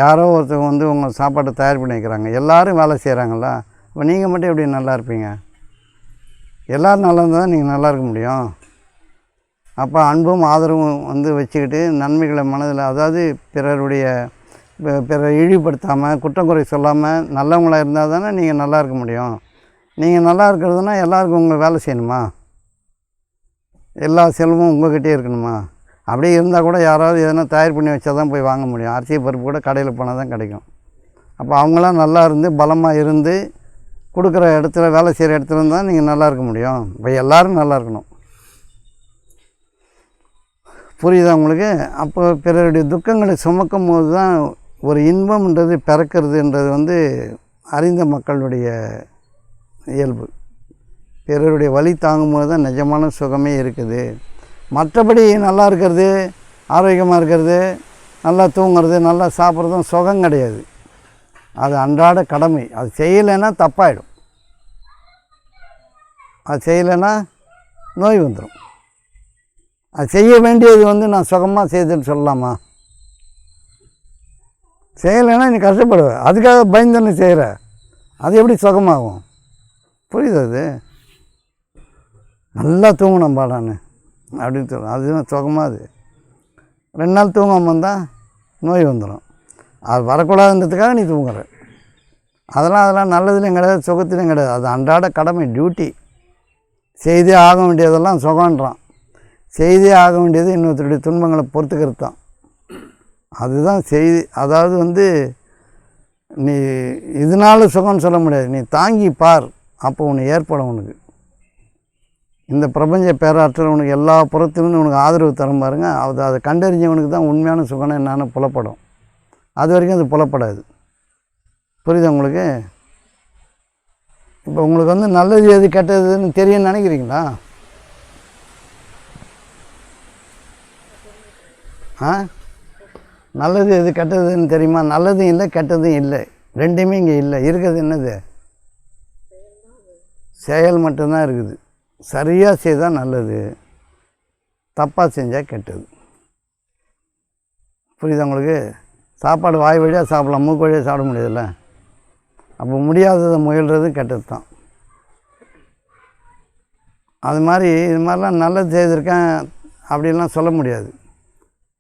யாரோ ஒருத்தர் உங்கள் சாப்பாட்டை தயார் பண்ணி வைக்கிறாங்க. எல்லோரும் வேலை செய்கிறாங்களா? இப்போ நீங்கள் மட்டும் எப்படி நல்லா இருப்பீங்க? எல்லோரும் நல்லா இருந்தால் தான் நீங்கள் நல்லா இருக்க முடியும். அப்போ அன்பும் ஆதரவும் வச்சுக்கிட்டு நன்மைகளை மனதில், அதாவது பிறரை இழிவுபடுத்தாமல் குற்றம் குறை சொல்லாமல் நல்லவங்களாக இருந்தால் தானே நீங்கள் நல்லா இருக்க முடியும். நீங்கள் நல்லா இருக்கிறதுனா எல்லாருக்கும் உங்களை வேலை செய்யணுமா? எல்லா செலவும் உங்கள்கிட்டே இருக்கணுமா? அப்படியே இருந்தால் கூட யாராவது எதனா தயார் பண்ணி வச்சா தான் போய் வாங்க முடியும். அரிசி பருப்பு கூட கடையில் போனால் தான் கிடைக்கும். அப்போ அவங்களாம் நல்லா இருந்து பலமாக இருந்து கொடுக்குற இடத்துல, வேலை செய்கிற இடத்துல இருந்தால் நீங்கள் நல்லா இருக்க முடியும். இப்போ எல்லோரும் நல்லா இருக்கணும். புரியுதா உங்களுக்கு? அப்போ பிறருடைய துக்கங்களை சுமக்கும் போது தான் ஒரு இன்பம்ன்றது பிறக்கிறதுன்றது அறிந்த மக்களுடைய இயல்பு. பிறருடைய வலி தாங்கும்போது தான் நிஜமான சுகமே இருக்குது. மற்றபடி நல்லா இருக்கிறது, ஆரோக்கியமாக இருக்கிறது, நல்லா தூங்குறது, நல்லா சாப்பிட்றதும் சுகம் கிடையாது. அது அன்றாட கடமை. அது செய்யலைன்னா தப்பாயிடும். அது செய்யலைன்னா நோய் வந்துடும். அது செய்ய வேண்டியது நான் சுகமாக செய்துன்னு சொல்லலாமா? செய்யலைன்னா நீ கஷ்டப்படுவ. அதுக்காக பயந்துன்னு செய்கிற, அது எப்படி சுகமாகும்? புரியுது? அது நல்லா தூங்கணும் பாடான்னு அப்படின்னு சொல்லுவோம். அதுதான் சுகமாக. அது 2 நாள் தூங்காமல் இருந்தால் நோய் வந்துடும். அது வரக்கூடாதுன்றதுக்காக நீ தூங்குற. அதெல்லாம் நல்லதுலையும் கிடையாது, சுகத்துலையும் கிடையாது. அது அன்றாட கடமை, டியூட்டி. செய்தே ஆக வேண்டியதெல்லாம் சுகன்றான். செய்தே ஆக வேண்டியது இன்னொருத்தருடைய துன்பங்களை பொறுத்துக்கிறது தான். அதுதான் செய்தி. அதாவது நீ இதனால சுகம்னு சொல்ல முடியாது. நீ தாங்கி பார், அப்போ உனக்கு ஏற்படும். உனக்கு இந்த பிரபஞ்ச பேராற்றல் உனக்கு எல்லா புறத்திலும் உனக்கு ஆதரவு தரும் பாருங்க. அதை கண்டறிஞ்சவனுக்கு தான் உண்மையான சுகம் என்னன்னு புலப்படும். அது வரைக்கும் அது புலப்படாது. புரியுது உங்களுக்கு? இப்போ உங்களுக்கு நல்லது எது கெட்டதுன்னு தெரியும்னு நினைக்கிறீங்களா? நல்லது எது கெட்டதுன்னு தெரியுமா? நல்லதும் இல்லை, கெட்டதும் இல்லை, ரெண்டுமே இங்கே இல்லை. இருக்கிறது என்னது? செயல் மட்டும்தான் இருக்குது. சரியாக செய்தால் நல்லது, தப்பாக செஞ்சால் கெட்டது. புரியுதா உங்களுக்கு? சாப்பாடு வாய் வழியாக சாப்பிடலாம், மூக்கு வழியாக சாப்பிட முடியாதுல்ல. அப்போ முடியாததை முயல்றது கெட்டது தான். அது மாதிரி இது மாதிரிலாம் நல்லது செய்திருக்கேன் அப்படின்லாம் சொல்ல முடியாது.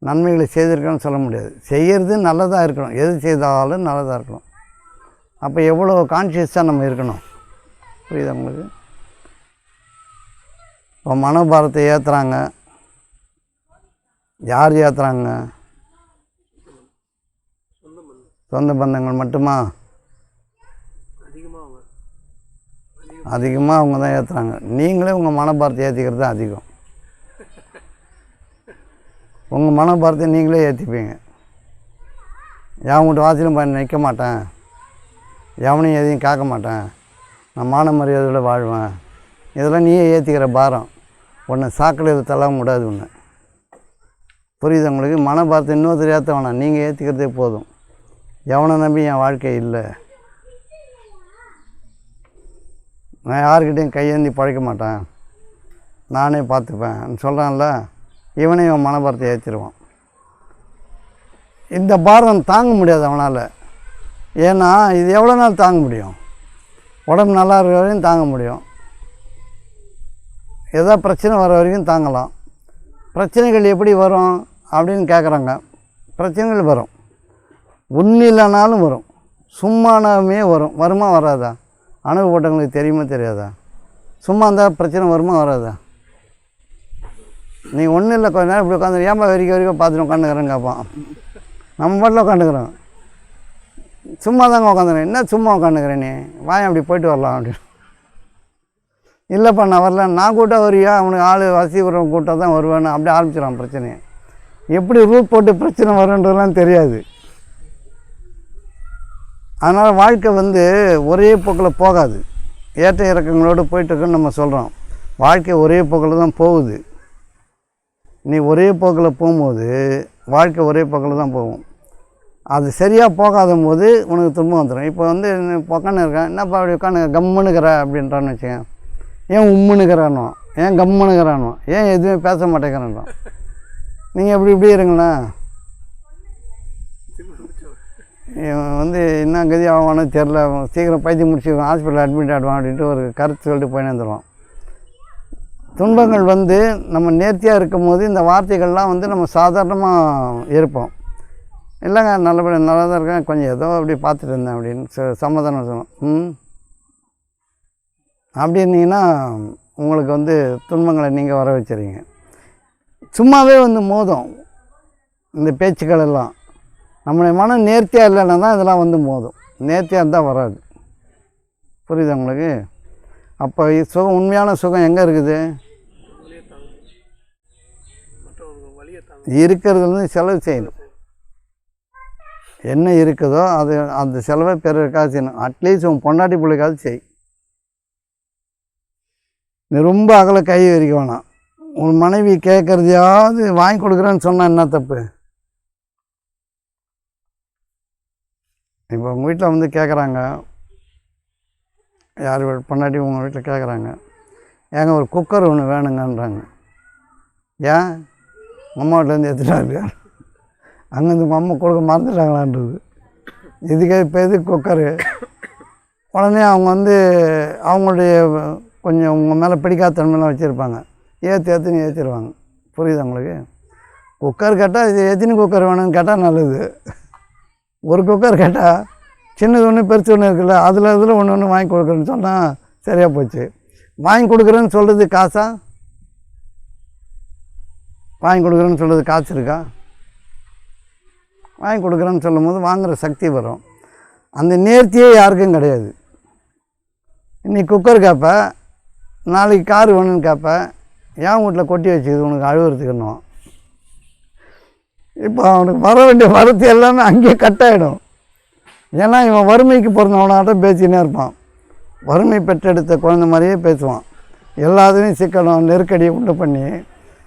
நன்மைகளை செய்திருக்கேன்னு சொல்ல முடியாது. செய்கிறது நல்லதாக இருக்கணும். எது செய்தாலும் நல்லதாக இருக்கணும். அப்போ எவ்வளோ கான்ஷியஸாக நம்ம இருக்கணும். புரியுதா உங்களுக்கு? இப்போ மனோபாரத்தை ஏற்றுறாங்க. யார் ஏற்றுறாங்க? சொந்த பந்தங்கள் மட்டுமா? அதிகமாக அவங்க தான் ஏற்றுறாங்க. நீங்களே உங்கள் மனோபாரத்தை ஏற்றிக்கிறது தான் அதிகம். உங்கள் மனோபாரத்தை நீங்களே ஏற்றிப்பீங்க. எவங்கிட்ட வாசலும் பண்ணி நிற்க மாட்டேன், எவனையும் எதையும் காக்க மாட்டேன், நான் மான மரியாதையோட வாழ்வேன், இதெல்லாம் நீயே ஏற்றிக்கிற பாரம். ஒன்று சாக்கடையில் தள்ள முடியாது. ஒன்று புரியுது உங்களுக்கு? மனோபாரத்தை இன்னொருத்தர் ஏற்ற வேணாம், நீங்கள் ஏற்றிக்கிறதே போதும். எவனை நம்பி என் வாழ்க்கை இல்லை, நான் யாருக்கிட்டையும் கையேந்தி பழைக்க மாட்டேன், நானே பார்த்துப்பேன் சொல்கிறான்ல, இவனே இவன் மனபாரத்தை ஏற்றிடுவான். இந்த பாரம் தாங்க முடியாது அவனால். ஏன்னா இது எவ்வளோ நாள் தாங்க முடியும்? உடம்பு நல்லா இருக்கிற வரைக்கும் தாங்க முடியும், ஏதோ பிரச்சனை வர வரைக்கும் தாங்கலாம். பிரச்சனைகள் எப்படி வரும் அப்படின்னு கேட்குறாங்க. பிரச்சனைகள் வரும், ஒன்றும் இல்லைனாலும் வரும், சும்மானாமே வரும். வருமா வராதா? அனுபவப்பட்டவங்களுக்கு தெரியுமா தெரியாதா? சும்மா இருந்தால் பிரச்சனை வருமா வராதா? நீ ஒன்றும் இல்லை, கொஞ்ச நேரம் இப்படி உட்காந்து ஏன்பா வரைக்கும் பார்த்துட்டு உட்காந்துக்கிறேன்னு கேட்பான். நம்ம பாட்டில் உட்காந்துக்கிறோம், சும்மா தாங்க உட்காந்துக்கிறேன். என்ன சும்மா உட்காந்துக்கிறேன், நீ வாய் அப்படி போயிட்டு வரலாம் அப்படின்னு. இல்லைப்பா நான் வரல, நான் கூட்டாக வரியா, அவனுக்கு ஆள் வசதி வரவங்க கூட்டாக தான் வருவேன்னு அப்படியே ஆரம்பிச்சிடான் பிரச்சனையை. எப்படி ரூட் போட்டு பிரச்சனை வருன்றதுலாம் தெரியாது. அதனால் வாழ்க்கை ஒரே போக்கில் போகாது, ஏற்ற இறக்கங்களோடு போயிட்டுருக்குன்னு நம்ம சொல்கிறோம். வாழ்க்கை ஒரே போக்கில் தான் போகுது. நீ ஒரே போக்கில் போகும்போது வாழ்க்கை ஒரே போக்கில் தான் போகும். அது சரியாக போகாத போது உனக்கு துன்பம் வந்துடும். இப்போ உட்காந்து இருக்கேன், என்னப்பா அப்படி உட்காந்து கம்முனுக்கிற அப்படின்றான்னு வச்சுக்கேன். ஏன் உம்முனுக்கிறானோ, ஏன் கம்முனுக்கிறானோ, ஏன் எதுவுமே பேச மாட்டேங்கிறானோ. நீங்கள் இப்படி இருங்களேன், என்ன கதி ஆவானோ தெரில, சீக்கிரம் பைத்தியம் முடிச்சு ஹாஸ்பிட்டலில் அட்மிட் ஆகிடுவான் அப்படின்ட்டு ஒரு கருத்து சொல்லிட்டு போயின்னு வந்துடுவான். துன்பங்கள் நம்ம நேர்த்தியாக இருக்கும் போது இந்த வார்த்தைகள்லாம் நம்ம சாதாரணமாக இருப்போம். இல்லைங்க நல்லபடியாக நல்லா தான் இருக்கேன், கொஞ்சம் ஏதோ அப்படி பார்த்துட்டு இருந்தேன் அப்படின்னு சமாதானம் சொல்லணும். அப்படி இருந்தீங்கன்னா உங்களுக்கு துன்பங்களை நீங்கள் வர வச்சுறீங்க. சும்மாவே மோதும் இந்த பேச்சுக்கள் எல்லாம். நம்மளுடைய மனம் நேர்த்தியாக இல்லைன்னா தான் இதெல்லாம் மோதும், நேர்த்தியாக இருந்தால் வராது. புரியுது உங்களுக்கு? அப்போ சுகம், உண்மையான சுகம் எங்கே இருக்குது? இருக்கிறது செலவு செய்யணும். என்ன இருக்குதோ அது அந்த செலவை பிறருக்காக செய்யணும். அட்லீஸ்ட் உன் பொண்டாட்டி பிள்ளைக்காவது செய். நீ ரொம்ப அகல கை வரிக்க வேணாம். உன் மனைவி கேட்குறதையாவது வாங்கி கொடுக்குறேன்னு சொன்னால் என்ன தப்பு? இப்போ உங்கள் வீட்டில் கேட்குறாங்க, யார் பொண்டாட்டி உங்கள் வீட்டில் கேட்குறாங்க, ஏங்க ஒரு குக்கர் ஒன்று வேணுங்கன்றாங்க. ஏன் அம்மா வீட்டிலேருந்து எடுத்துட்டாங்க, அங்கேருந்து உங்கள் அம்மா கொடுக்க மறந்துட்டாங்களான்றது. இதுக்கே இப்போ எதுக்கு குக்கரு? உடனே அவங்க அவங்களுடைய கொஞ்சம் உங்கள் மேலே பிடிக்காத தன்மையெல்லாம் வச்சுருப்பாங்க, ஏற்றுன்னு ஏற்றிடுவாங்க. புரியுது உங்களுக்கு? குக்கர் கேட்டால் இது எத்தனை குக்கர் வேணும்னு கேட்டால் நல்லது. ஒரு குக்கர் கேட்டால் சின்னது ஒன்று பெருசு ஒன்று இருக்குல்ல, அதில் ஒன்று வாங்கி கொடுக்குறேன்னு சொன்னால் சரியாக போச்சு. வாங்கி கொடுக்குறேன்னு சொல்கிறது காசா? வாங்கி கொடுக்குறேன்னு சொல்கிறது காசு இருக்கா? வாங்கி கொடுக்குறேன்னு சொல்லும் போது வாங்குகிற சக்தி வரும். அந்த நேர்த்தியே யாருக்கும் கிடையாது. இன்றைக்கி குக்கர் கேட்ப, நாளைக்கு கார் வேணும்னு கேட்ப, என் வீட்டில் கொட்டி வச்சுக்குது உனக்கு அழுவுறதுக்குன்னும். இப்போ அவனுக்கு வர வேண்டிய வரத்து எல்லாமே அங்கேயே கட் ஆகிடும். ஏன்னா இவன் வறுமைக்கு பிறந்தவனாட்டம் பேசினே இருப்பான், வறுமை பெற்றெடுத்த குழந்தை மாதிரியே பேசுவான். எல்லாத்துலேயும் சிக்கலும் நெருக்கடியை உண்டு பண்ணி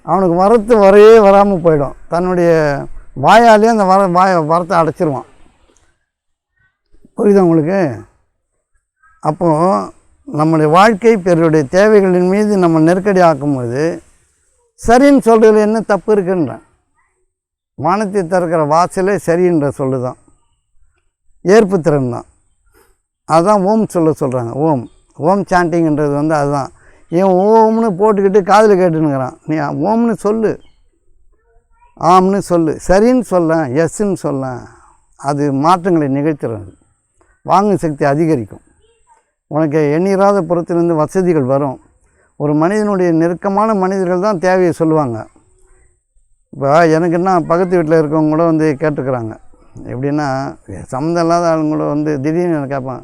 அவனுக்கு வரத்து வரையே வராமல் போயிடும். தன்னுடைய வாயாலே அந்த வரத்தை அடைச்சிருவான். புரியுது உங்களுக்கு? அப்போது நம்முடைய வாழ்க்கை பிறருடைய தேவைகளின் மீது நம்ம நெருக்கடி ஆக்கும்போது சரின்னு சொல்கிறதுல என்ன தப்பு இருக்குன்றேன். வானத்தை திறக்கிற வாசலே சரின்ற சொல்லு தான், ஏற்பு திறன் தான். அதுதான் ஓம் சொல்கிறாங்க. ஓம் சாண்டிங்கிறது அதுதான். ஏன் ஓம்னு போட்டுக்கிட்டு காதில் கேட்டுனுங்கிறான். நீ ஓம்னு சொல்லு, ஆம்னு சொல்லு, சரின்னு சொல்ல, எஸ்ன்னு சொல்ல, அது மாற்றங்களை நிகழ்த்துறது. வாங்கும் சக்தி அதிகரிக்கும். உனக்கு எண்ணிராத புறத்திலிருந்து வசதிகள் வரும். ஒரு மனிதனுடைய நெருக்கமான மனிதர்கள் தான் தேவையை சொல்லுவாங்க. இப்போ எனக்கு என்ன, பக்கத்து வீட்டில் இருக்கவங்க கூட கேட்டுக்கிறாங்க. எப்படின்னா சம்மந்தம் இல்லாத ஆளுங்க கூட திடீர்னு எனக்கு கேட்பான்,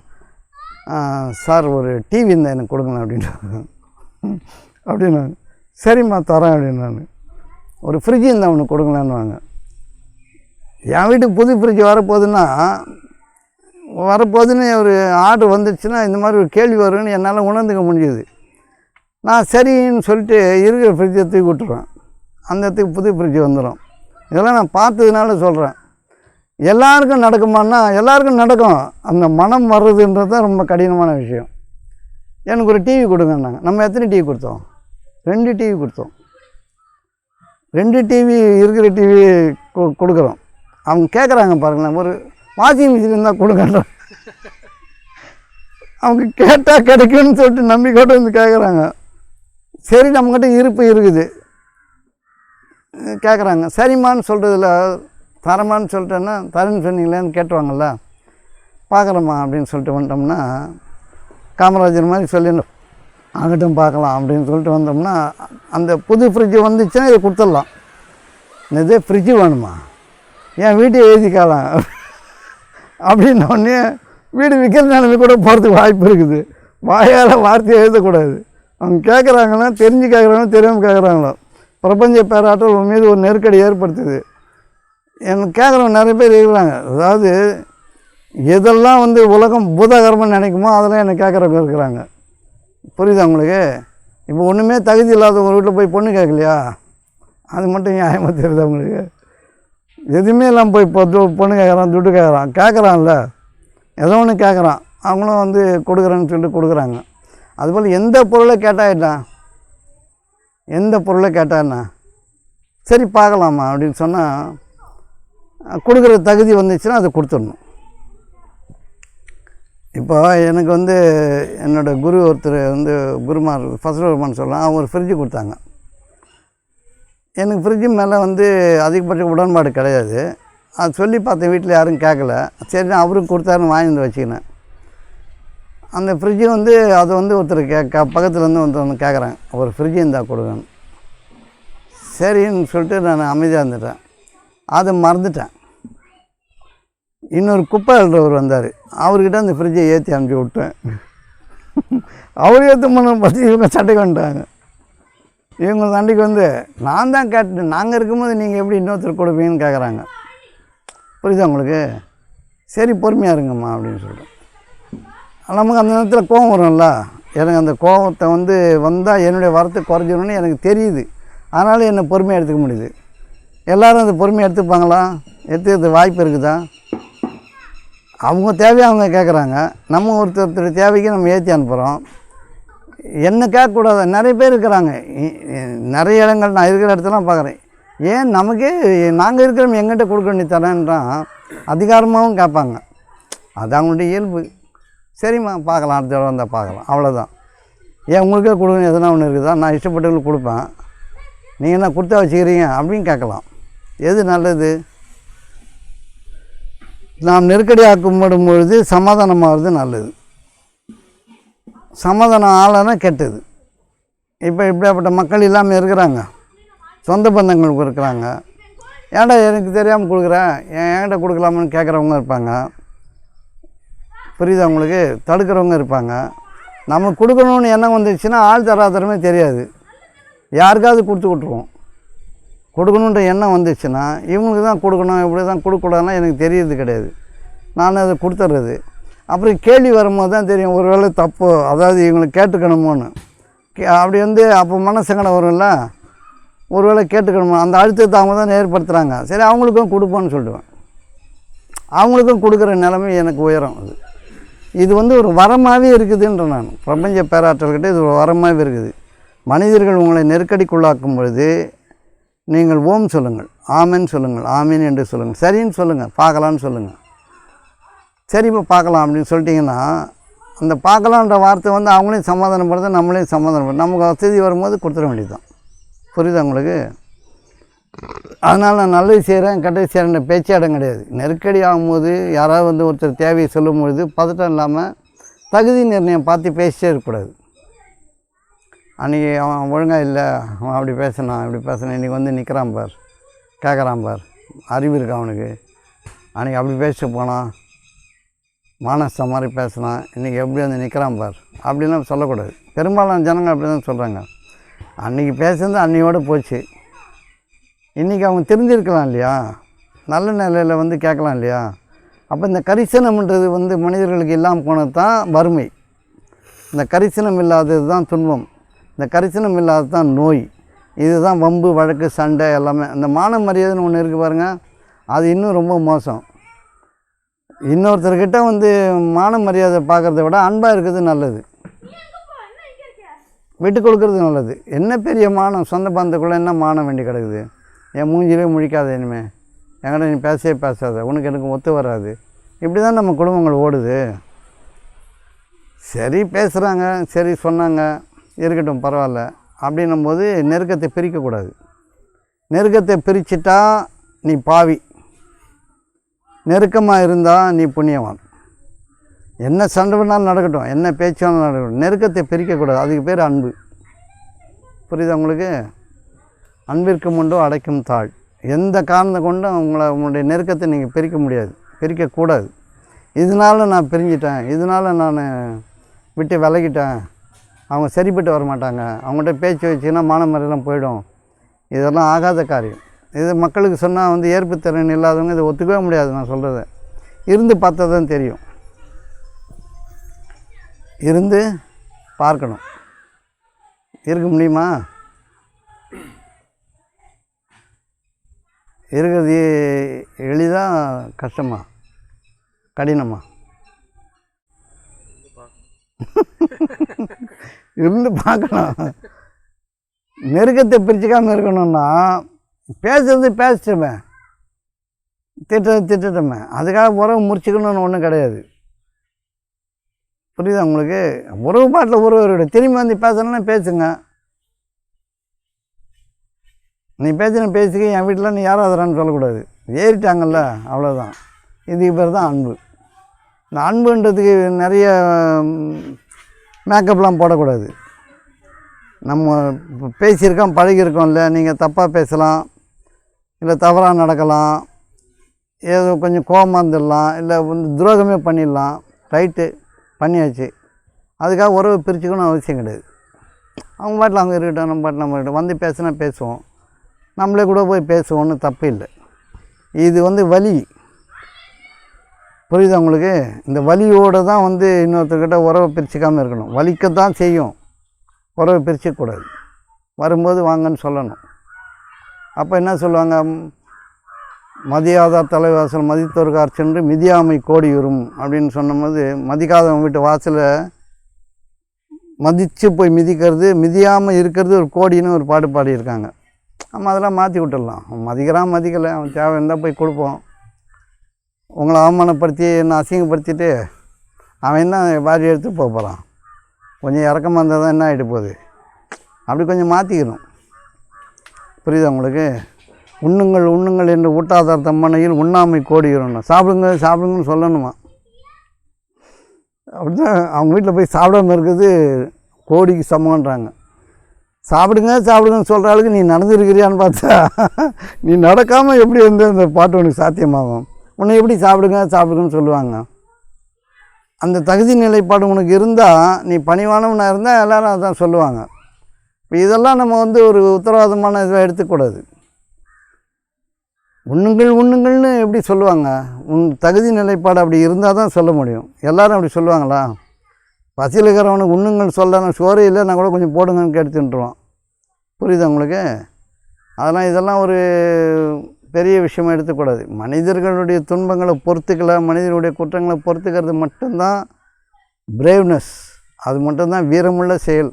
சார் ஒரு டிவி இருந்தால் எனக்கு கொடுங்களேன் அப்படின்ட்டு. அப்படின்னு சரிம்மா தரேன் அப்படின்னு. நான் ஒரு ஃப்ரிட்ஜு இருந்தால் ஒன்று கொடுங்களேன்னுவாங்க. என் வீட்டுக்கு புது ஃப்ரிட்ஜ் வரப்போகுதுன்னு ஒரு ஆர்டர் வந்துடுச்சுன்னா இந்த மாதிரி ஒரு கேள்வி வரும்னு என்னால் உணர்ந்துக்க முடியுது. நான் சரின்னு சொல்லிட்டு இருக்கிற ஃப்ரிட்ஜை தூக்கி விட்டுருவேன். அந்த இடத்துக்கு புது ஃப்ரிட்ஜ் வந்துடும். இதெல்லாம் நான் பார்த்ததுனால சொல்கிறேன். எல்லாருக்கும் நடக்குமான்னா எல்லாருக்கும் நடக்கும். அந்த மனம் வர்றதுன்றது தான் ரொம்ப கடினமான விஷயம். எனக்கு ஒரு டிவி கொடுங்கன்னாங்க. நம்ம எத்தனை டிவி கொடுத்தோம்? 2 டிவி கொடுத்தோம். 2 டிவி இருக்கிற டிவி கொடுக்குறோம். அவங்க கேட்குறாங்க பாருங்களேன், ஒரு வாஷிங் மிஷின் இருந்தால் கொடுக்கன்றோம். அவங்க கேட்டால் கிடைக்கும்னு சொல்லிட்டு நம்பிக்கையோடு வந்து கேட்குறாங்க. சரி நம்மக்கிட்ட இருப்பு இருக்குது கேட்குறாங்க. சரிம்மான்னு சொல்கிறதில்ல, தரமான்னு சொல்லிட்டேன்னா தரேன்னு சொன்னீங்களேன்னு கேட்டுவாங்கள்ல. பார்க்குறோம்மா அப்படின்னு சொல்லிட்டு வந்துட்டோம்னா காமராஜர் மாதிரி சொல்லிடணும், ஆகட்டும் பார்க்கலாம் அப்படின்னு சொல்லிட்டு வந்தோம்னா அந்த புது ஃப்ரிட்ஜு வந்துச்சுன்னா இதை கொடுத்துடலாம். இது ஃப்ரிட்ஜு வேணுமா, என் வீட்டை எழுதிக்கலாம் அப்படின்னோடனே வீடு விற்கிற நிலைமை கூட போகிறதுக்கு வாய்ப்பு இருக்குது. வாயால் வார்த்தையை எழுதக்கூடாது. அவங்க கேட்குறாங்கன்னா தெரிஞ்சு கேட்குறாங்களோ தெரியாமல் கேட்குறாங்களோ, பிரபஞ்ச பேராற்றல் மீது ஒரு நெருக்கடி ஏற்படுத்துது. எனக்கு கேட்குறவங்க நிறைய பேர் இருக்கிறாங்க. அதாவது எதெல்லாம் வந்து உலகம் பூதாகரமாக நினைக்குமோ அதெல்லாம் என்னை கேட்குறவங்க இருக்கிறாங்க. புரியுதா உங்களுக்கு? இப்போ ஒன்றுமே தகுதி இல்லாத ஒரு வீட்டில் போய் பொண்ணு கேட்கலையா, அது மட்டும் நியாயமாக தெரியுது அவங்களுக்கு. எதுவுமே இல்லாமல் போய் பொண்ணு கேட்குறான், துட்டு கேட்குறான்ல, ஏதோ ஒன்று கேட்குறான், அவங்களும் வந்து கொடுக்குறேன்னு சொல்லிட்டு கொடுக்குறாங்க. அதுபோல் எந்த பொருளை கேட்டாயிட்டான், எந்த பொருளை கேட்டான்னா சரி பார்க்கலாமா அப்படின்னு சொன்னால் கொடுக்குற தகுதி வந்துச்சுன்னா அதை கொடுத்துடணும். இப்போ எனக்கு வந்து என்னோடய குரு ஒருத்தர் வந்து குருமார் ஃபசலுமான்னு சொல்லலாம், அவங்க ஒரு ஃப்ரிட்ஜு கொடுத்தாங்க. எனக்கு ஃப்ரிட்ஜு மேலே வந்து அதிகபட்ச உடன்பாடு கிடையாது. அது சொல்லி பார்த்தேன், வீட்டில் யாரும் கேட்கல. சரி நான் அவருக்கு கொடுத்தாருன்னு வாங்கி வந்து வச்சுக்கினேன். அந்த ஃப்ரிட்ஜு வந்து அதை வந்து ஒருத்தர் பக்கத்துலேருந்து வந்து கேட்குறாங்க, ஒரு ஃப்ரிட்ஜு இருந்தால் கொடுங்கன்னு. சரின்னு சொல்லிட்டு நான் அமைதியாக இருந்துட்டேன். அதை மறந்துட்டேன். இன்னொரு குப்பை அள்ளுறவர் வந்தார், அவர்கிட்ட அந்த ஃப்ரிட்ஜை ஏற்றி அனுப்பி விட்டேன். அவர் ஏற்ற பண்ண பார்த்து இவங்க சண்டைக்கு வந்துட்டாங்க. இவங்க சண்டைக்கு வந்து நான் தான் கேட்டேன், நாங்கள் இருக்கும்போது நீங்கள் எப்படி இன்னொருத்தர் கொடுப்பீங்கன்னு கேட்குறாங்க. புரியுதா உங்களுக்கு? சரி பொறுமையாக இருங்கம்மா அப்படின்னு சொல்லிட்டு. நமக்கு அந்த நேரத்தில் கோபம் வரும்ல, எனக்கு அந்த கோபத்தை வந்தால் என்னுடைய வரத்தை குறைஞ்சிடணும்னு எனக்கு தெரியுது. அதனால் என்னை பொறுமையாக எடுத்துக்க முடியுது. எல்லோரும் அந்த பொறுமையாக எடுத்துப்பாங்களா? எடுத்துக்கிறது வாய்ப்பு இருக்குதா? அவங்க தேவையை அவங்க கேட்குறாங்க, நம்ம ஒருத்தர் தேவைக்கு நம்ம ஏற்றி அனுப்புகிறோம். என்ன கேட்கக்கூடாது. நிறைய பேர் இருக்கிறாங்க, நிறைய இடங்கள் நான் இருக்கிற இடத்துலாம் பார்க்குறேன். ஏன் நமக்கே நாங்கள் இருக்கிறோம் எங்கிட்ட கொடுக்க வேண்டி தரேன்றான் அதிகாரமாகவும் கேட்பாங்க. அது அவங்களுடைய இயல்பு. சரிம்மா பார்க்கலாம், அடுத்த தடவை வந்தால் பார்க்கலாம், அவ்வளோதான். ஏன் உங்களுக்கே கொடுக்கணும் எதனா ஒன்று இருக்குதா? நான் இஷ்டப்பட்டவங்களுக்கு கொடுப்பேன், நீங்கள் என்ன கொடுத்தா வச்சுக்கிறீங்க அப்படின்னு கேட்கலாம். எது நல்லது? நாம் நெருக்கடி ஆக்கப்படும் பொழுது சமாதானமாகிறது நல்லது. சமாதானம் ஆளனா கெட்டது. இப்போ இப்படியாப்பட்ட மக்கள் இல்லாமல் இருக்கிறாங்க, சொந்த பந்தங்களுக்கு இருக்கிறாங்க. ஏன்டா எனக்கு தெரியாமல் கொடுக்குறேன், என்கிட்ட கொடுக்கலாமான்னு கேட்குறவங்க இருப்பாங்க. புரியுதா உங்களுக்கு? தடுக்கிறவங்க இருப்பாங்க. நம்ம கொடுக்கணுன்னு எண்ணம் வந்துச்சுன்னா ஆள் தராதரமே தெரியாது, யாருக்காவது கொடுத்து விட்ருவோம். கொடுக்கணுன்ற எண்ணம் வந்துச்சுன்னா இவங்களுக்கு தான் கொடுக்கணும், இப்படி தான் கொடுக்கக்கூடாதுன்னா எனக்கு தெரியறது கிடையாது, நான் அதை கொடுத்துட்றது. அப்புறம் கேள்வி வரும்போது தான் தெரியும் ஒரு வேளை தப்பு, அதாவது இவங்களுக்கு கேட்டுக்கணுமோன்னு. அப்படி அப்போ மனசங்கடம் வரும்ல, ஒரு வேளை கேட்டுக்கணுமோ, அந்த அழுத்தத்தை அவங்க தான் ஏற்படுத்துகிறாங்க. சரி அவங்களுக்கும் கொடுப்போன்னு சொல்லிடுவேன். அவங்களுக்கும் கொடுக்குற நிலைமை எனக்கு உயரம். இது ஒரு வரமாகவே இருக்குதுன்ற நான் பிரபஞ்ச பேராற்றல்கிட்ட இது ஒரு வரமாகவே இருக்குது. மனிதர்கள் உங்களை நெருக்கடிக்குள்ளாக்கும் பொழுது நீங்கள் ஓம் சொல்லுங்கள், ஆமென் சொல்லுங்கள், ஆமீன் என்று சொல்லுங்கள், சரின்னு சொல்லுங்கள், பார்க்கலான்னு சொல்லுங்கள். சரி இப்போ பார்க்கலாம் அப்படின்னு சொல்லிட்டிங்கன்னா அந்த பார்க்கலான்ற வார்த்தை அவங்களையும் சமாதானப்படுத்த, நம்மளையும் சமாதானப்படுத்த, நமக்கு வசதி வரும்போது கொடுத்துட வேண்டியது தான். புரியுதா உங்களுக்கு? அதனால் நான் நல்லது செய்கிறேன் கெட்டது செய்கிறேன்ற பேச்சாடம் கிடையாது. நெருக்கடி ஆகும்போது யாராவது ஒருத்தர் தேவையை சொல்லும்பொழுது பதட்டம் இல்லாமல் தகுதி நிர்ணயம் பார்த்து பேசிட்டே இருக்கக்கூடாது. அன்றைக்கி அவன் ஒழுங்காக இல்லை, அவன் அப்படி பேசினான் இப்படி பேசினான், இன்றைக்கி நிற்கிறான் பார், கேட்குறான் பார், அறிவு இருக்கா அவனுக்கு, அன்றைக்கி அப்படி பேசிட்டு போனான், மானஸ்த மாதிரி பேசினான், இன்றைக்கி எப்படி நிற்கிறான் பார் அப்படின்லாம் சொல்லக்கூடாது. பெரும்பாலான ஜனங்கள் அப்படி தான் சொல்கிறாங்க. அன்றைக்கி பேசுறது அன்னையோடு போச்சு. இன்றைக்கி அவங்க தெரிஞ்சிருக்கலாம் இல்லையா, நல்ல நிலையில் கேட்கலாம் இல்லையா. அப்போ இந்த கரிசனம்ன்றது மனிதர்களுக்கு இல்லாமல் போனது தான் வறுமை. இந்த கரிசனம் இல்லாதது தான் துன்பம், இந்த கரிசனம் இல்லாதது தான் நோய். இதுதான் வம்பு வழக்கு சண்டை எல்லாமே. இந்த மான மரியாதைன்னு ஒன்று இருக்குது பாருங்கள், அது இன்னும் ரொம்ப மோசம். இன்னொருத்தர்கிட்ட மான மரியாதை பார்க்குறத விட அன்பாக இருக்கிறது நல்லது. விட்டு கொடுக்குறது நல்லது. என்ன பெரிய மானம், சொந்த பந்தத்துக்குள்ளே என்ன மானம் வேண்டி கிடக்குது? என் மூஞ்சிலே முழிக்காத, இனிமேல் என்கிட்ட நீ பேசவே பேசாத, உனக்கு எனக்கு ஒத்து வராது. இப்படி தான் நம்ம குடும்பங்கள் ஓடுது. சரி பேசுகிறாங்க, சரி சொன்னாங்க, இருக்கட்டும் பரவாயில்ல அப்படின்னும் போது நெருக்கத்தை பிரிக்கக்கூடாது. நெருக்கத்தை பிரிச்சுட்டா நீ பாவி, நெருக்கமாக இருந்தால் நீ புண்ணியவான். என்ன சண்டை பண்ணாலும் நடக்கட்டும், என்ன பேச்சாலும் நடக்கட்டும், நெருக்கத்தை பிரிக்கக்கூடாது. அதுக்கு பேர் அன்பு. புரியுதா உங்களுக்கு? அன்பிற்கு முண்டோ அடைக்கும் தாழ். எந்த காரணத்தை கொண்டும் உங்களுடைய நெருக்கத்தை நீங்கள் பிரிக்க முடியாது, பிரிக்கக்கூடாது. இதனால் நான் பிரிஞ்சிட்டேன், இதனால் நான் விட்டு விலகிட்டேன், அவங்க சரிப்பட்டு வர மாட்டாங்க, அவங்கள்ட்ட பேச்சு வச்சுன்னா மானமரிலாம் போயிடும், இதெல்லாம் ஆகாத காரியம். இது மக்களுக்கு சொன்னால் வந்து ஏற்புத்திறன் இல்லாதவங்க இதை ஒத்துக்கவே முடியாது. நான் சொல்கிறத இருந்து பார்த்தா தான் தெரியும், இருந்து பார்க்கணும். இருக்க முடியுமா? இருக்கிறது எளிதா கஷ்டமா கடினமா? இருந்து பார்க்கணும். நெருக்கத்தை பிரிச்சுக்காமல் இருக்கணும்னா பேசுறது பேசிட்டோமே, திட்டமே, அதுக்காக உறவு முறிச்சிக்கணும்னு ஒன்றும் கிடையாது. புரியுதா உங்களுக்கு? உறவு பாட்டில் உறவு திரும்பி வந்து பேசணும்னா பேசுங்க. நீ பேசின பேசிக்க, என் வீட்டில் நீ யாரும் அதரான்னு சொல்லக்கூடாது. ஏறிட்டாங்கல்ல, அவ்வளோதான். இதுக்கு பேர் தான் அன்பு. இந்த அன்புன்றதுக்கு நிறைய மேக்கப்லாம் போடக்கூடாது. நம்ம பேசியிருக்கோம், பழகியிருக்கோம்ல, நீங்கள் தப்பாக பேசலாம், இல்லை தவறாக நடக்கலாம், ஏதோ கொஞ்சம் கோபமாக இருந்துடலாம், இல்லை வந்து துரோகமே பண்ணிடலாம். ரைட்டு, பண்ணியாச்சு. அதுக்காக உறவு பிரிச்சுக்கணும் அவசியம் கிடையாது. அவங்க பாட்டில் அவங்க இருக்கட்டும், நம்ம பாட்டில் நம்ம இருக்கட்டும். வந்து பேசுனா பேசுவோம், நம்மளே கூட போய் பேசுவோம், ஒன்றும் தப்பு இல்லை. இது வந்து வலி. புரியுதா உங்களுக்கு? இந்த வலியோடு தான் வந்து இன்னொருத்தர்கிட்ட உறவை பிரிச்சுக்காமல் இருக்கணும். வலிக்கத்தான் செய்யும், உறவை பிரிச்சுக்கூடாது. வரும்போது வாங்கன்னு சொல்லணும். அப்போ என்ன சொல்லுவாங்க? மதியாதார் தலைவாசல் மதித்தோர்கார் சென்று மிதியாமை கோடியுறும் அப்படின்னு சொன்னபோது, மதிக்காதவங்க வீட்டு வாசலை மதித்து போய் மிதிக்கிறது, மிதியாமல் இருக்கிறது ஒரு கோடின்னு ஒரு பாட்டு பாடியிருக்காங்க. நம்ம அதெல்லாம் மாற்றி விட்டுடலாம். அவன் மதிக்கிறான் மதிக்கலை, அவன் தேவை இருந்தால் போய் கொடுப்போம். உங்களை அவமானப்படுத்தி என்ன அசிங்கப்படுத்திட்டு அவன் என்ன வாரி எடுத்து போக போகிறான்? கொஞ்சம் இறக்கமாக இருந்தால் தான் என்ன ஆகிட்டு போகுது? அப்படி கொஞ்சம் மாற்றிக்கணும். புரியுதா உங்களுக்கு? உண்ணுங்கள் உண்ணுங்கள் என்று ஊட்டாதார் தம்மனையில் உண்ணாமை கோடிக்கிறோம். சாப்பிடுங்க சாப்பிடுங்கன்னு சொல்லணுமா? அப்படிதான் அவங்க வீட்டில் போய் சாப்பிடாமல் இருக்கிறது கோடிக்கு சமன்றாங்க. சாப்பிடுங்க சாப்பிடுங்கன்னு சொல்கிற அளவுக்கு நீ நடந்துருக்கிறியான்னு பார்த்தா, நீ நடக்காமல் எப்படி வந்து அந்த பாட்டு உனக்கு சாத்தியமாகும்? உன்னை எப்படி சாப்பிடுங்க சாப்பிடுங்கன்னு சொல்லுவாங்க? அந்த தகுதி நிலைப்பாடு உனக்கு இருந்தால், நீ பணிவானவனாக இருந்தால் எல்லோரும் அதான் சொல்லுவாங்க. இப்போ இதெல்லாம் நம்ம வந்து ஒரு உத்தரவாதமான இதை எடுத்துக்கூடாது. உண்ணுங்கள் உண்ணுங்கள்னு எப்படி சொல்லுவாங்க? உன் தகுதி நிலைப்பாடு அப்படி இருந்தால் தான் சொல்ல முடியும். எல்லோரும் அப்படி சொல்லுவாங்களா? பசியில் இருக்கிறவனுக்கு உண்ணுங்கள் சொல்லணும், சோறு இல்லைன்னா கூட கொஞ்சம் போடுங்கன்னு கேட்டு தின்றுவான். புரியுதா உங்களுக்கு? இதெல்லாம் ஒரு பெரிய விஷயமாக எடுத்துக்கூடாது. மனிதர்களுடைய துன்பங்களை பொறுத்துக்கல, மனிதர்களுடைய குற்றங்களை பொறுத்துக்கிறது மட்டும்தான் பிரேவ்னஸ். அது மட்டும்தான் வீரமுள்ள செயல்.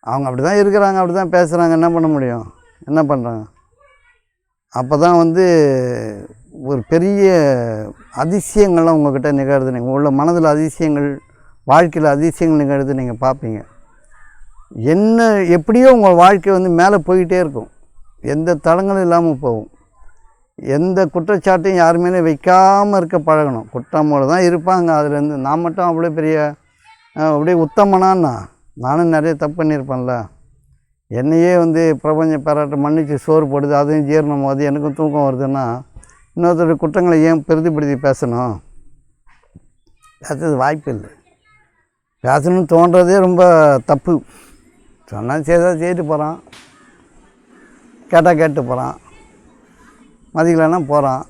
அவங்க அப்படி தான் இருக்கிறாங்க, அப்படி தான் பேசுகிறாங்க, என்ன பண்ண முடியும்? என்ன பண்ணுறாங்க? அப்போ தான் வந்து ஒரு பெரிய அதிசயங்கள்லாம் உங்கள்கிட்ட நிகழ்து. நீங்கள் உள்ள மனதில் அதிசயங்கள், வாழ்க்கையில் அதிசயங்கள் நிகழ்து நீங்கள் பார்ப்பீங்க. என்ன எப்படியோ உங்கள் வாழ்க்கை வந்து மேலே போய்கிட்டே இருக்கும், எந்த தடங்களும் இல்லாமல் போகும். எந்த குற்றச்சாட்டையும் யாருமே வைக்காமல் இருக்க பழகணும். குற்றமோடு தான் இருப்பாங்க. அதுலேருந்து நான் மட்டும் அவ்வளோ பெரிய அப்படியே உத்தமனான்னா, நானும் நிறைய தப்பு பண்ணியிருப்பேன்ல. என்னையே வந்து பிரபஞ்சம் பாராட்ட மன்னிச்சு சோறு போடுது, அதையும் ஜீரணம் போது எனக்கும் தூக்கம் வருதுன்னா, இன்னொருத்தருடைய குற்றங்களை ஏன் பெரிதுபடுத்தி பேசணும்? பேசுறது வாய்ப்பு இல்லை. பேசணும்னு தோன்றதே ரொம்ப தப்பு. சொன்னால் செய்துட்டு போகிறான், கேட்டால் கேட்டு போகிறான், மதிக்கலைன்னா போகிறான்.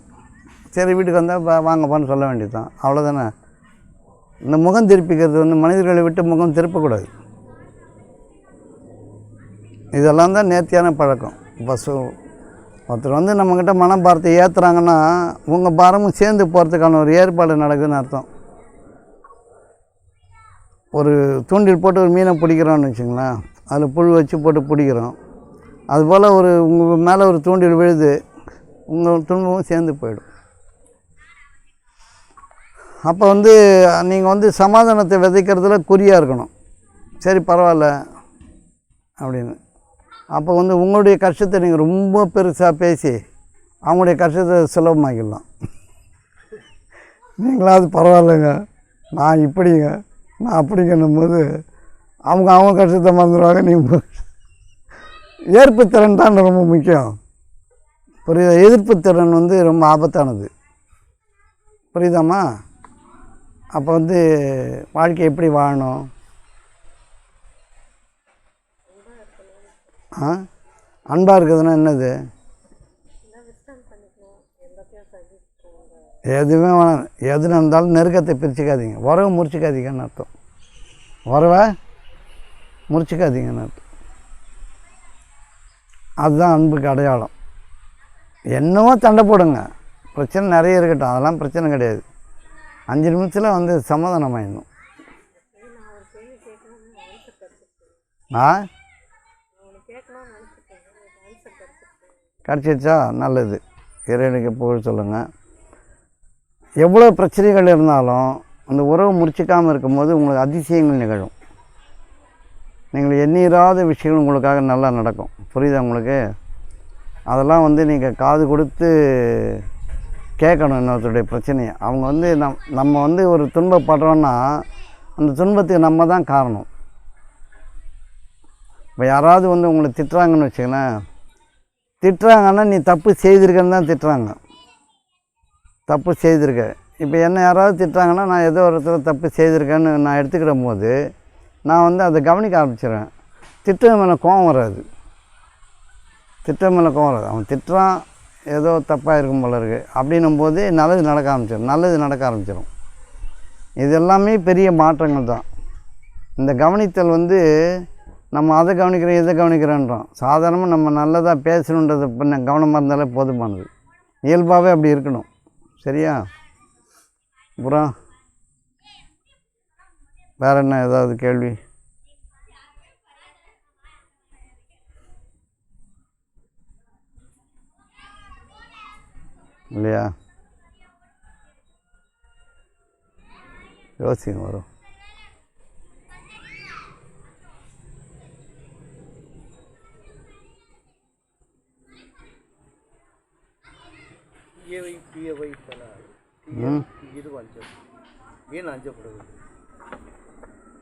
சரி வீட்டுக்கு வந்தால் வாங்கப்பான்னு சொல்ல வேண்டியது தான், அவ்வளோதானே. இந்த முகம் திருப்பிக்கிறது வந்து மனிதர்களை விட்டு முகம் திருப்பக்கூடாது. இதெல்லாம் தான் நேர்த்தியான பழக்கம். இப்போ ஒருத்தர் வந்து நம்மக்கிட்ட மனம் பார்த்து ஏற்றுறாங்கன்னா, உங்கள் பாரமும் சேர்ந்து போகிறதுக்கான ஒரு ஏற்பாடு நடக்குதுன்னு அர்த்தம். ஒரு தூண்டில் போட்டு ஒரு மீனை பிடிக்கிறோன்னு வச்சுங்களேன், அதில் புழு வச்சு போட்டு பிடிக்கிறோம். அதுபோல் உங்கள் மேலே ஒரு தூண்டில் விழுது, உங்கள் துன்பமும் சேர்ந்து போயிடும். அப்போ நீங்கள் சமாதானத்தை விதைக்கிறதுல குறியாக இருக்கணும். சரி பரவாயில்ல அப்படின்னு. அப்போ உங்களுடைய கஷ்டத்தை நீங்கள் ரொம்ப பெருசாக பேசி அவங்களுடைய கஷ்டத்தை சுலபமாக்கிடலாம். நீங்களாவது பரவாயில்லைங்க, நான் இப்படிங்க, நான் அப்படிங்கன்னும் போது அவங்க கஷ்டத்தை மறந்துடுவாங்க. நீங்கள் ஏற்பு திறன் தான் ரொம்ப முக்கியம். புரியுதா? எதிர்ப்பு திறன் ரொம்ப ஆபத்தானது. புரியுதாம்மா? அப்போ வாழ்க்கை எப்படி வாழணும்? அன்பாக இருக்குதுன்னா என்னது? எதுவுமே வேணாம். எது நடந்தாலும் நெருக்கத்தை பிரிச்சுக்காதீங்க, உறவை முறிச்சிக்காதீங்கன்னு அர்த்தம். உறவை முறிச்சிக்காதீங்கன்னு அர்த்தம். அதுதான் அன்புக்கு அடையாளம். என்னவோ சண்டை போடுங்க, பிரச்சனை நிறைய இருக்கட்டும், அதெல்லாம் பிரச்சனை கிடையாது. 5 நிமிஷத்தில் சமாதானமாயிடணும். கிடச்சிருச்சா? நல்லது. இறைவனுக்கு புகழ் சொல்லுங்கள். எவ்வளோ பிரச்சனைகள் இருந்தாலும் அந்த உறவு முறிச்சிக்காமல் இருக்கும்போது உங்களுக்கு அதிசயங்கள் நிகழும். நீங்கள் எண்ணிராத விஷயங்கள் உங்களுக்காக நல்லா நடக்கும். புரியுதா உங்களுக்கு? அதெல்லாம் நீங்கள் காது கொடுத்து கேட்கணும் இன்னொருத்தருடைய பிரச்சனையை. அவங்க நம்ம ஒரு துன்பப்படுறோன்னா அந்த துன்பத்துக்கு நம்ம தான் காரணம். இப்போ யாராவது உங்களை திட்டுறாங்கன்னு வச்சுக்கங்களேன், திட்டுறாங்கன்னா நீ தப்பு செய்திருக்கன்னு தான் திட்டுறாங்க. தப்பு செய்திருக்க. இப்போ என்ன யாராவது திட்டுறாங்கன்னா நான் ஏதோ ஒரு இடத்துல தப்பு செய்திருக்கேன்னு நான் எடுத்துக்கிற போது நான் அதை கவனிக்க ஆரம்பிச்சிடுவேன். திட்டம் மேலே கோவம் வராது. திட்டம் மேலே கோவம் வராது. அவன் திட்டுறான், ஏதோ தப்பாக இருக்கும் போல இருக்குது அப்படின்னும் போது நல்லது நடக்க ஆரம்பிச்சிடும். இது எல்லாமே பெரிய மாற்றங்கள் தான். இந்த கவனித்தல் நம்ம அதை கவனிக்கிறோம் இதை கவனிக்கிறோன்றோம். சாதாரணமாக நம்ம நல்லதாக பேசணுன்றதை பண்ண கவனமாக இருந்தாலே போதுமானது. இயல்பாகவே அப்படி இருக்கணும். சரியா? அப்புறம் வேறு என்ன ஏதாவது கேள்வி? இல்லையா? யோசிங்க வரும்.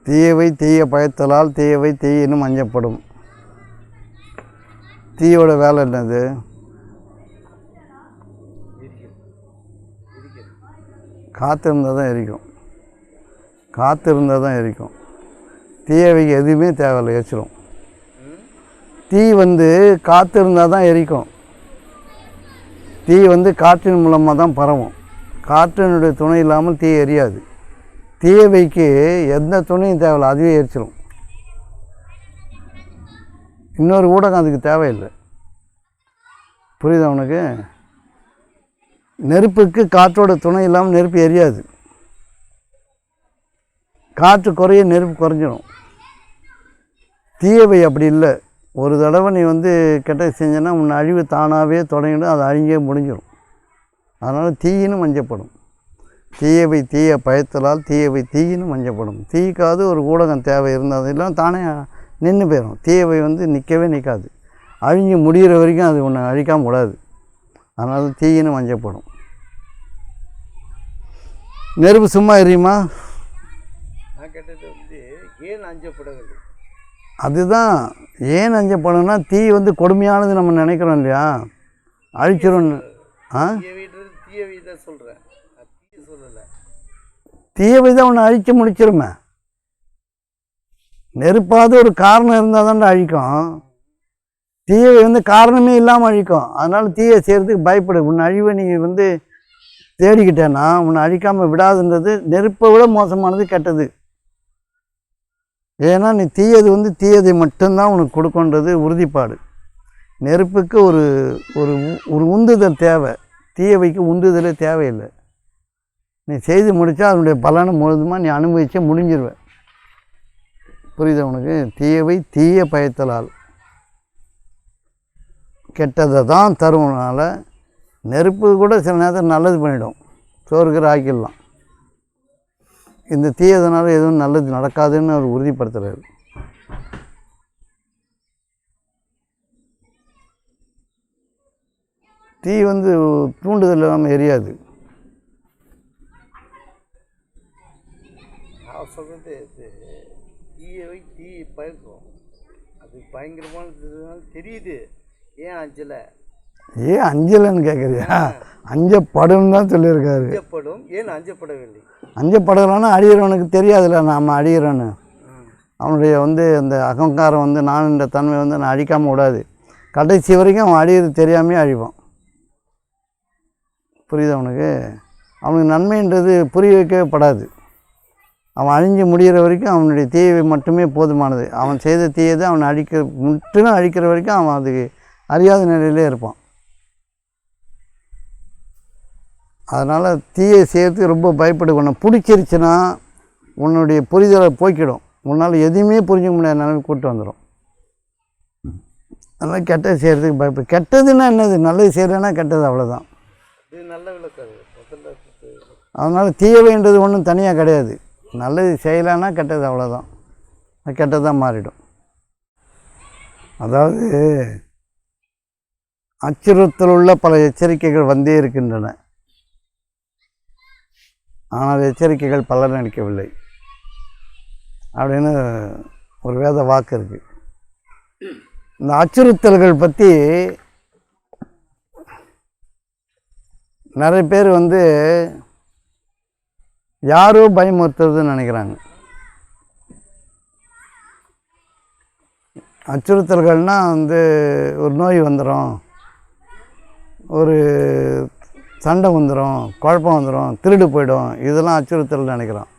தீயவை தீய பயத்தலால் தீயவை தீயினும் அஞ்சப்படும். தீயோட வேலை என்னது? காற்று இருந்தால் தான் எரிக்கும். காற்று இருந்தால் தான் எரிக்கும். தீயவைக்கு எதுவுமே தேவையில்லை, எரிச்சிடும். தீ காற்று இருந்தால் தான் எரிக்கும். தீ காற்றின் மூலமாக தான் பரவும். காற்றினுடைய துணை இல்லாமல் தீ எரியாது. தீயவைக்கு எந்த துணையும் தேவையில்லை, அதுவே எரிச்சிடும். இன்னொரு ஊடகம் அதுக்கு தேவையில்லை. புரியுதா உனக்கு? நெருப்புக்கு காற்றோட துணை இல்லாமல் நெருப்பு எரியாது. காற்று குறைய நெருப்பு குறைஞ்சிடும். தீயவை அப்படி இல்லை. ஒரு தடவை நீ கெட்டது செஞ்சேன்னா உன்னை அழிவு தானாகவே தொடங்கிடும், அது அழிஞ்சே முடிஞ்சிடும். அதனால் தீயினும் மஞ்சப்படும். தீயவை தீய பயத்தலால் தீயவை தீயினும் மஞ்சப்படும். தீக்காவது ஒரு ஊடகம் தேவை இருந்தால் அதெல்லாம் தானே நின்று போயிடும். தீயவை நிற்கவே நிற்காது, அழிஞ்சு முடிகிற வரைக்கும் அது ஒன்று அழிக்காமல் விடாது. அதனால் தீயினும் மஞ்சப்படும். நெருப்பு சும்மா எரியுமா? நான் கேட்டது ஏன் அஞ்சப்படவில்லை? அதுதான் ஏன் அஞ்சப்படணும்னா தீ கொடுமையானது நம்ம நினைக்கிறோம் இல்லையா, அழிச்சிடும். தீயவை தான் சொல்கிறேன், தீ சொல்லலை. தீயவை தான் ஒன்று அழித்து முடிச்சிருமே. நெருப்பாவது ஒரு காரணம் இருந்தால் தான் அழிக்கும். தீயவை காரணமே இல்லாமல் அழிக்கும். அதனால் தீயை செய்கிறதுக்கு பயப்படு. உன்னை அழிவை நீ தேடிக்கிட்டேன்னா உன்னை அழிக்காமல் விடாதுன்றது நெருப்பை விட மோசமானது, கெட்டது. ஏன்னா நீ தீயது தீயதை மட்டும்தான் உனக்கு கொடுக்குன்றது உறுதிப்பாடு. நெருப்புக்கு ஒரு ஒரு ஒரு உந்துதல் தேவை, தீயவைக்கு உந்துதலே தேவையில்லை. நீ செய்து முடித்தா அதனுடைய பலனை முழுதுமாக நீ அனுபவிச்சே முடிஞ்சிருவேன். புரியுது உனக்கு? தீயவை தீய பயத்தலால் கெட்டதை தான் தருவனால நெருப்பு கூட சில நேரத்தில் நல்லது பண்ணிடும், சோறுக்கிற ஆக்கிடலாம். இந்த தீயதனால எதுவும் நல்லது நடக்காதுன்னு அவர் உறுதிப்படுத்துகிறார். தீ வந்து தூண்டுதல் இல்லாமல் எரியாது. நான் சொல்கிறது தீயவை தீ பயக்கும், அது பயங்கரமானதுனால தெரியுது. ஏன் அஞ்சலை? ஏன் அஞ்சலைன்னு கேட்குறியா? அஞ்சப்படும் தான் சொல்லியிருக்காரு. அஞ்சப்படும், ஏன் அஞ்சப்படவில்லை? அஞ்சப்படலான்னு அழிகிறவனுக்கு தெரியாதுல்ல நாம் அழிகிறோன்னு. அவனுடைய வந்து அந்த அகங்காரம் வந்து நானுன்ற தன்மை வந்து நான் அழிக்காமல் விடாது. கடைசி வரைக்கும் அவன் அழிகிறது தெரியாமே அழிவான். புரியுது அவனுக்கு? அவனுக்கு நன்மைன்றது புரிய வைக்கவே படாது. அவன் அழிஞ்சு முடிகிற வரைக்கும் அவனுடைய தீயவை மட்டுமே போதுமானது. அவன் செய்த தீயதை அவனை முற்றிலும் அழிக்கிற வரைக்கும் அவன் அதுக்கு அறியாத நிலையிலே இருப்பான். அதனால் தீயை செய்கிறதுக்கு ரொம்ப பயப்படுக்கணும். பிடிச்சிருச்சுன்னா உன்னுடைய புரிதலை போய்க்கிடும். உன்னால் எதுவுமே புரிஞ்சிக்க முடியாத நிலைமை கூட்டு வந்துடும். அதனால் கெட்டது செய்கிறதுக்கு பயப்படு. கெட்டதுன்னா என்னது? நல்லது செய்கிறேன்னா கெட்டது, அவ்வளோதான். இது நல்ல விளக்கம். அதனால் தீயவைன்றது ஒன்றும் தனியாக கிடையாது. நல்லது செய்யலைன்னா கெட்டது, அவ்வளோதான். அது கெட்டதாக மாறிடும். அதாவது அச்சுறுத்தல் உள்ள பல எச்சரிக்கைகள் வந்தே இருக்கின்றன, ஆனால் எச்சரிக்கைகள் பலனளிக்கவில்லை அப்படின்னு ஒரு வேத வாக்கு இருக்குது. இந்த அச்சுறுத்தல்கள் பற்றி நிறைய பேர் வந்து யாரோ பயமுறுத்துறதுன்னு நினைக்கிறாங்க. அச்சுறுத்தல்கள்னால் வந்து ஒரு நோய் வந்துடும், ஒரு சண்டை வந்துடும், குழப்பம் வந்துடும், திருடு போயிடும், இதெல்லாம் அச்சுறுத்தல் நினைக்கிறோம்.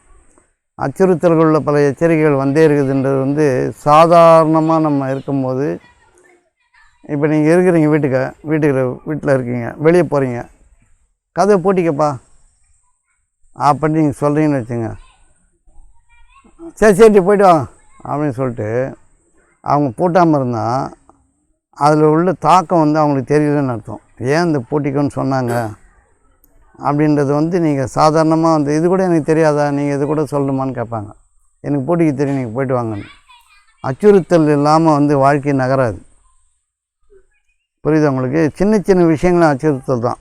அச்சுறுத்தல்கள் உள்ள பல எச்சரிக்கைகள் வந்தே இருக்குதுன்றது வந்து சாதாரணமாக நம்ம இருக்கும்போது, இப்போ நீங்கள் இருக்கிறீங்க வீட்டில் இருக்கீங்க, வெளியே போகிறீங்க, கதவை பூட்டிக்கப்பா அப்படின்னு நீங்கள் சொல்கிறீங்கன்னு வச்சுங்க. சரி போய்ட்டு வா அப்படின்னு சொல்லிட்டு அவங்க பூட்டாமல் இருந்தால் அதில் உள்ள தாக்கம் வந்து அவங்களுக்கு தெரியலன்னு அர்த்தம். ஏன் இந்த பூட்டிக்கோன்னு சொன்னாங்க அப்படின்றது வந்து நீங்கள் சாதாரணமாக வந்து இது கூட எனக்கு தெரியாதா, நீங்கள் இது கூட சொல்லணுமான்னு கேட்பாங்க. எனக்கு பூட்டிக்க தெரியும், நீங்கள் போய்ட்டு வாங்கன்னு. அச்சுறுத்தல் இல்லாமல் வந்து வாழ்க்கை நகராது. புரியுது உங்களுக்கு? சின்ன சின்ன விஷயங்களும் அச்சுறுத்தல் தான்.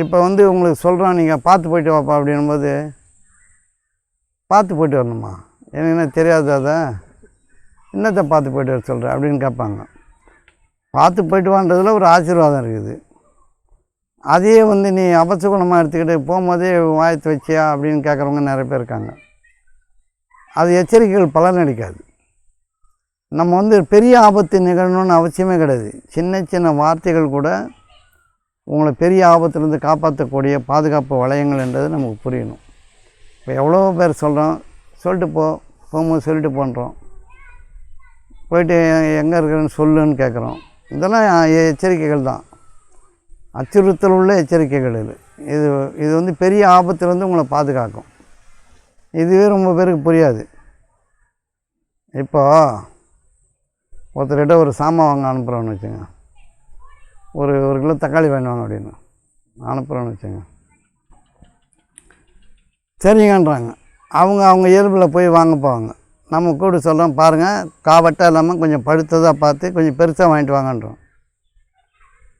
இப்போ வந்து உங்களுக்கு சொல்கிறோம், நீங்கள் பார்த்து போய்ட்டு வாப்பா அப்படின்போது, பார்த்து போய்ட்டு வரணுமா? எனக்கு என்ன தெரியாது, அதை என்னத்தை பார்த்து போய்ட்டு வர சொல்கிறேன் அப்படின்னு கேட்பாங்க. பார்த்து போய்ட்டு வான்றதில் ஒரு ஆசீர்வாதம் இருக்குது. அதையே வந்து நீ அபசகுணமாக எடுத்துக்கிட்டு போகும்போதே வாயத்து வச்சியா அப்படின்னு கேட்குறவங்க நிறைய பேர் இருக்காங்க. அது எச்சரிக்கைகள் பலனளிக்காது. நம்ம வந்து பெரிய ஆபத்து நிகழணும்னு அவசியமே கிடையாது. சின்ன சின்ன வார்த்தைகள் கூட உங்களை பெரிய ஆபத்துலேருந்து காப்பாற்றக்கூடிய பாதுகாப்பு வளையங்கள் என்றது நமக்கு புரியணும். இப்போ எவ்வளோ பேர் சொல்கிறோம், சொல்லிட்டு போகும்போது சொல்லிட்டு போன்றோம், போயிட்டு எங்கே இருக்கிறேன்னு சொல்லுன்னு கேட்குறோம். இதெல்லாம் எச்சரிக்கைகள் தான், அச்சுறுத்தல் உள்ள எச்சரிக்கைகள். இது வந்து பெரிய ஆபத்துலேருந்து உங்களை பாதுகாக்கும். இதுவே ரொம்ப பேருக்கு புரியாது. இப்போ ஒருத்தர்கிட்ட ஒரு சாமான் வாங்க அனுப்புகிறோன்னு வச்சுங்க, ஒரு கிலோ தக்காளி வாங்கிவாங்க அப்படின்னு அனுப்புகிறோன்னு வச்சுங்க. சரிங்கன்றாங்க. அவங்க இயல்பில் போய் வாங்க போவாங்க. நம்ம கூட சொல்கிறோம், பாருங்கள் காவட்டாக இல்லாமல் கொஞ்சம் பழுத்ததாக பார்த்து கொஞ்சம் பெருசாக வாங்கிட்டு வாங்கன்றோம்.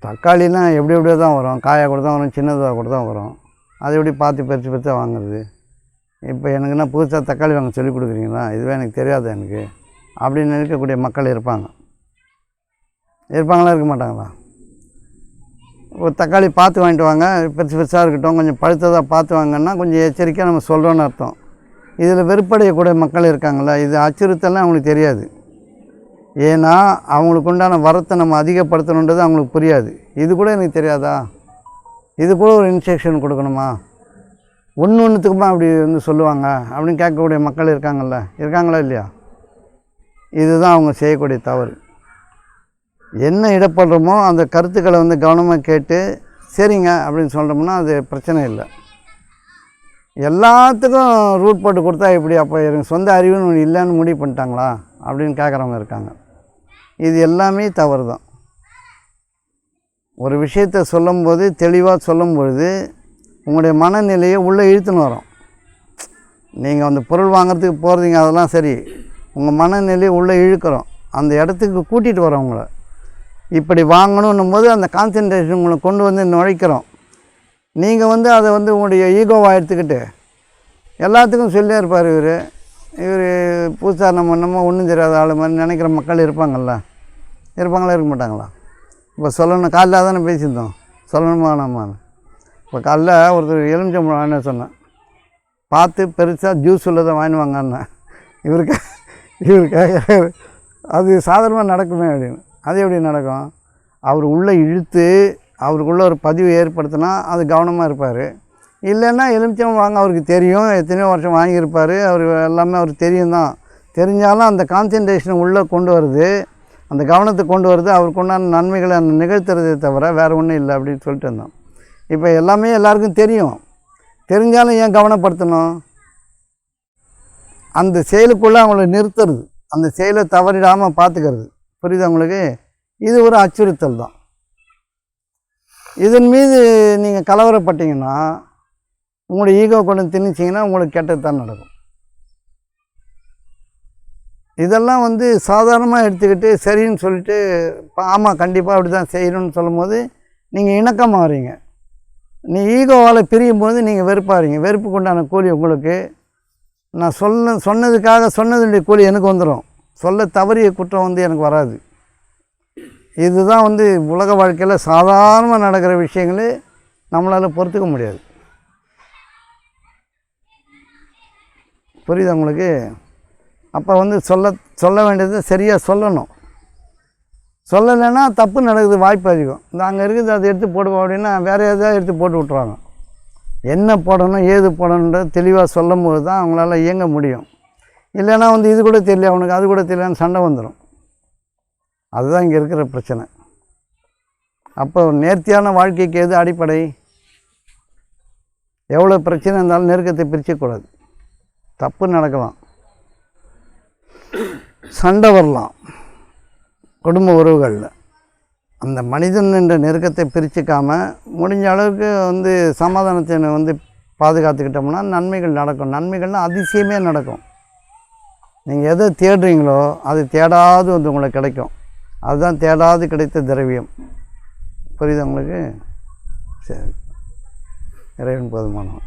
தக்காளிலாம் எப்படியோ தான் வரும், காயாக கூட தான் வரும், சின்னதாக கூட தான் வரும். அதை எப்படி பார்த்து பெருசாக வாங்குறது? இப்போ எனக்குன்னா புதுசாக தக்காளி வாங்க சொல்லி கொடுக்குறீங்களா? இதுவே எனக்கு தெரியாது எனக்கு அப்படின்னு நினைக்கக்கூடிய மக்கள் இருப்பாங்களா, இருக்க மாட்டாங்களா? ஒரு தக்காளி பார்த்து வாங்கிட்டு வாங்க, பெருசாக இருக்கட்டும், கொஞ்சம் பழுத்ததாக பார்த்து வாங்கன்னா கொஞ்சம் எச்சரிக்கையாக நம்ம சொல்கிறோன்னு அர்த்தம். இதில் வெறுப்படையக்கூடிய மக்கள் இருக்காங்களா, இது அச்சுறுத்தலாம் அவங்களுக்கு தெரியாது. ஏன்னா அவங்களுக்கு உண்டான வரத்தை நம்ம அதிகப்படுத்தணுன்றது அவங்களுக்கு புரியாது. இது கூட எனக்கு தெரியாதா, இது கூட ஒரு இன்ஸ்ட்ரக்ஷன் கொடுக்கணுமா, ஒன்றுத்துக்குமா அப்படி வந்து சொல்லுவாங்க அப்படின்னு கேட்கக்கூடிய மக்கள் இருக்காங்களா இல்லையா? இதுதான் அவங்க செய்யக்கூடிய தவறு. என்ன இடப்படுறோமோ அந்த கருத்துக்களை வந்து கவனமாக கேட்டு சரிங்க அப்படின்னு சொல்கிறோம்னா அது பிரச்சனை இல்லை. எல்லாத்துக்கும் ரூட் போட்டு கொடுத்தா எப்படி? அப்போ எனக்கு சொந்த அறிவுன்னு ஒன்று இல்லைன்னு முடிவு பண்ணிட்டாங்களா அப்படின்னு கேட்குறவங்க இருக்காங்க. இது எல்லாமே தவறு தான். ஒரு விஷயத்தை சொல்லும்போது தெளிவாக சொல்லும் பொழுது உங்களுடைய மனநிலையை உள்ளே இழுத்துன்னு வரும். நீங்கள் அந்த பொருள் வாங்குறதுக்கு போகிறீங்க, அதெல்லாம் சரி, உங்கள் மனநிலையை உள்ளே இழுக்கிறோம், அந்த இடத்துக்கு கூட்டிகிட்டு வரோம் உங்களை. இப்படி வாங்கணும் போது அந்த கான்சன்ட்ரேஷன் உங்களை கொண்டு வந்து நுழைக்கிறோம். நீங்கள் வந்து அதை வந்து உங்களுடைய ஈகோவாக எடுத்துக்கிட்டு எல்லாத்துக்கும் சொல்லியே இருப்பார். இவர் புதுசாக நம்ம ஒன்றும் தெரியாத ஆள் மாதிரி நினைக்கிற மக்கள் இருப்பாங்களா இருக்க மாட்டாங்களா? இப்போ சொல்லணும், காலைல தானே பேசியிருந்தோம், சொல்லணுமா வேணாமான்னு. இப்போ காலைல ஒருத்தர் எலுமிச்சம்பழம் வாங்கினு சொன்னேன், பார்த்து பெருசாக ஜூஸ் உள்ளதை வாங்கினுவாங்கன்னு. இவருக்காக அது சாதாரணமாக நடக்குமே அப்படின்னு. அது எப்படி நடக்கும்? அவர் உள்ளே இழுத்து அவருக்குள்ளே ஒரு பதிவு ஏற்படுத்தினா அது கவனமாக இருப்பார். இல்லைன்னா எலுமிச்சம்பழம் வாங்க அவருக்கு தெரியும், எத்தனையோ வருஷம் வாங்கியிருப்பார், அவர் எல்லாமே அவருக்கு தெரியும் தான். தெரிஞ்சாலும் அந்த கான்சன்ட்ரேஷனை உள்ளே கொண்டு வருது, அந்த கவனத்தை கொண்டு வருது, அவருக்கு உண்டான நன்மைகளை அந்த நிகழ்த்துறதே தவிர வேறு ஒன்றும் இல்லை அப்படின்னு சொல்லிட்டு இருந்தோம். இப்போ எல்லாமே எல்லாருக்கும் தெரியும், தெரிஞ்சாலும் ஏன் கவனப்படுத்தணும்? அந்த செயலுக்குள்ளே அவங்கள நிறுத்துறது, அந்த செயலை தவறிடாமல் பார்த்துக்கிறது. புரியுது உங்களுக்கு? இது ஒரு அச்சுறுத்தல் தான். இதன் மீது நீங்கள் கலவரப்பட்டீங்கன்னா, உங்களுடைய ஈகோ கொண்டு திணிச்சிங்கன்னா உங்களுக்கு கெட்டது தான் நடக்கும். இதெல்லாம் வந்து சாதாரணமாக எடுத்துக்கிட்டு சரின்னு சொல்லிட்டு ஆமாம் கண்டிப்பாக அப்படி தான் செய்யணும்னு சொல்லும் போது நீங்கள் இணக்கமாக வரீங்க. நீ ஈகோவால் பிரியும் போது நீங்கள் வெறுப்பாகிறீங்க. வெறுப்புக்கு உண்டான கூலி உங்களுக்கு. நான் சொன்னதுக்காக சொன்னதுடைய கூலி எனக்கு வந்துடும், சொல்ல தவறிய குற்றம் வந்து எனக்கு வராது. இதுதான் வந்து உலக வாழ்க்கையில் சாதாரணமாக நடக்கிற விஷயங்களே நம்மளால் பொறுத்துக்க முடியாது. புரியுது உங்களுக்கு? அப்போ வந்து சொல்ல வேண்டியது சரியாக சொல்லணும். சொல்லலைன்னா தப்பு நடக்குது வாய்ப்பு அதிகம். இந்த அங்கே இருக்குது அதை எடுத்து போடுவோம் அப்படின்னா வேறு எதாவது எடுத்து போட்டு விட்ருவாங்க. என்ன போடணும் ஏது போடணுன்றது தெளிவாக சொல்லும் போது தான் அவங்களால இயங்க முடியும். இல்லைன்னா வந்து இது கூட தெரியல அவனுக்கு, அது கூட தெரியலன்னு சண்டை வந்துடும். அதுதான் இங்கே இருக்கிற பிரச்சனை. அப்போ நேர்த்தியான வாழ்க்கைக்கு எது அடிப்படை? எவ்வளோ பிரச்சனை இருந்தாலும் நெருக்கத்தை பிரிக்கக்கூடாது. தப்பு நடக்கலாம், சண்டை வரலாம் குடும்ப உறவுகளில். அந்த மனிதன் என்ற நெருக்கத்தை பிரிச்சுக்காமல் முடிஞ்ச அளவுக்கு வந்து சமாதானத்தை வந்து பாதுகாத்துக்கிட்டோம்னா நன்மைகள் நடக்கும். நன்மைகள்னால் அதிசயமே நடக்கும். நீங்கள் எதை தேடுறீங்களோ அது தேடாது வந்து உங்களுக்கு கிடைக்கும். அதுதான் தேடாது கிடைத்த திரவியம். புரியுது உங்களுக்கு? சரி, இறைவன் போதுமானவன்.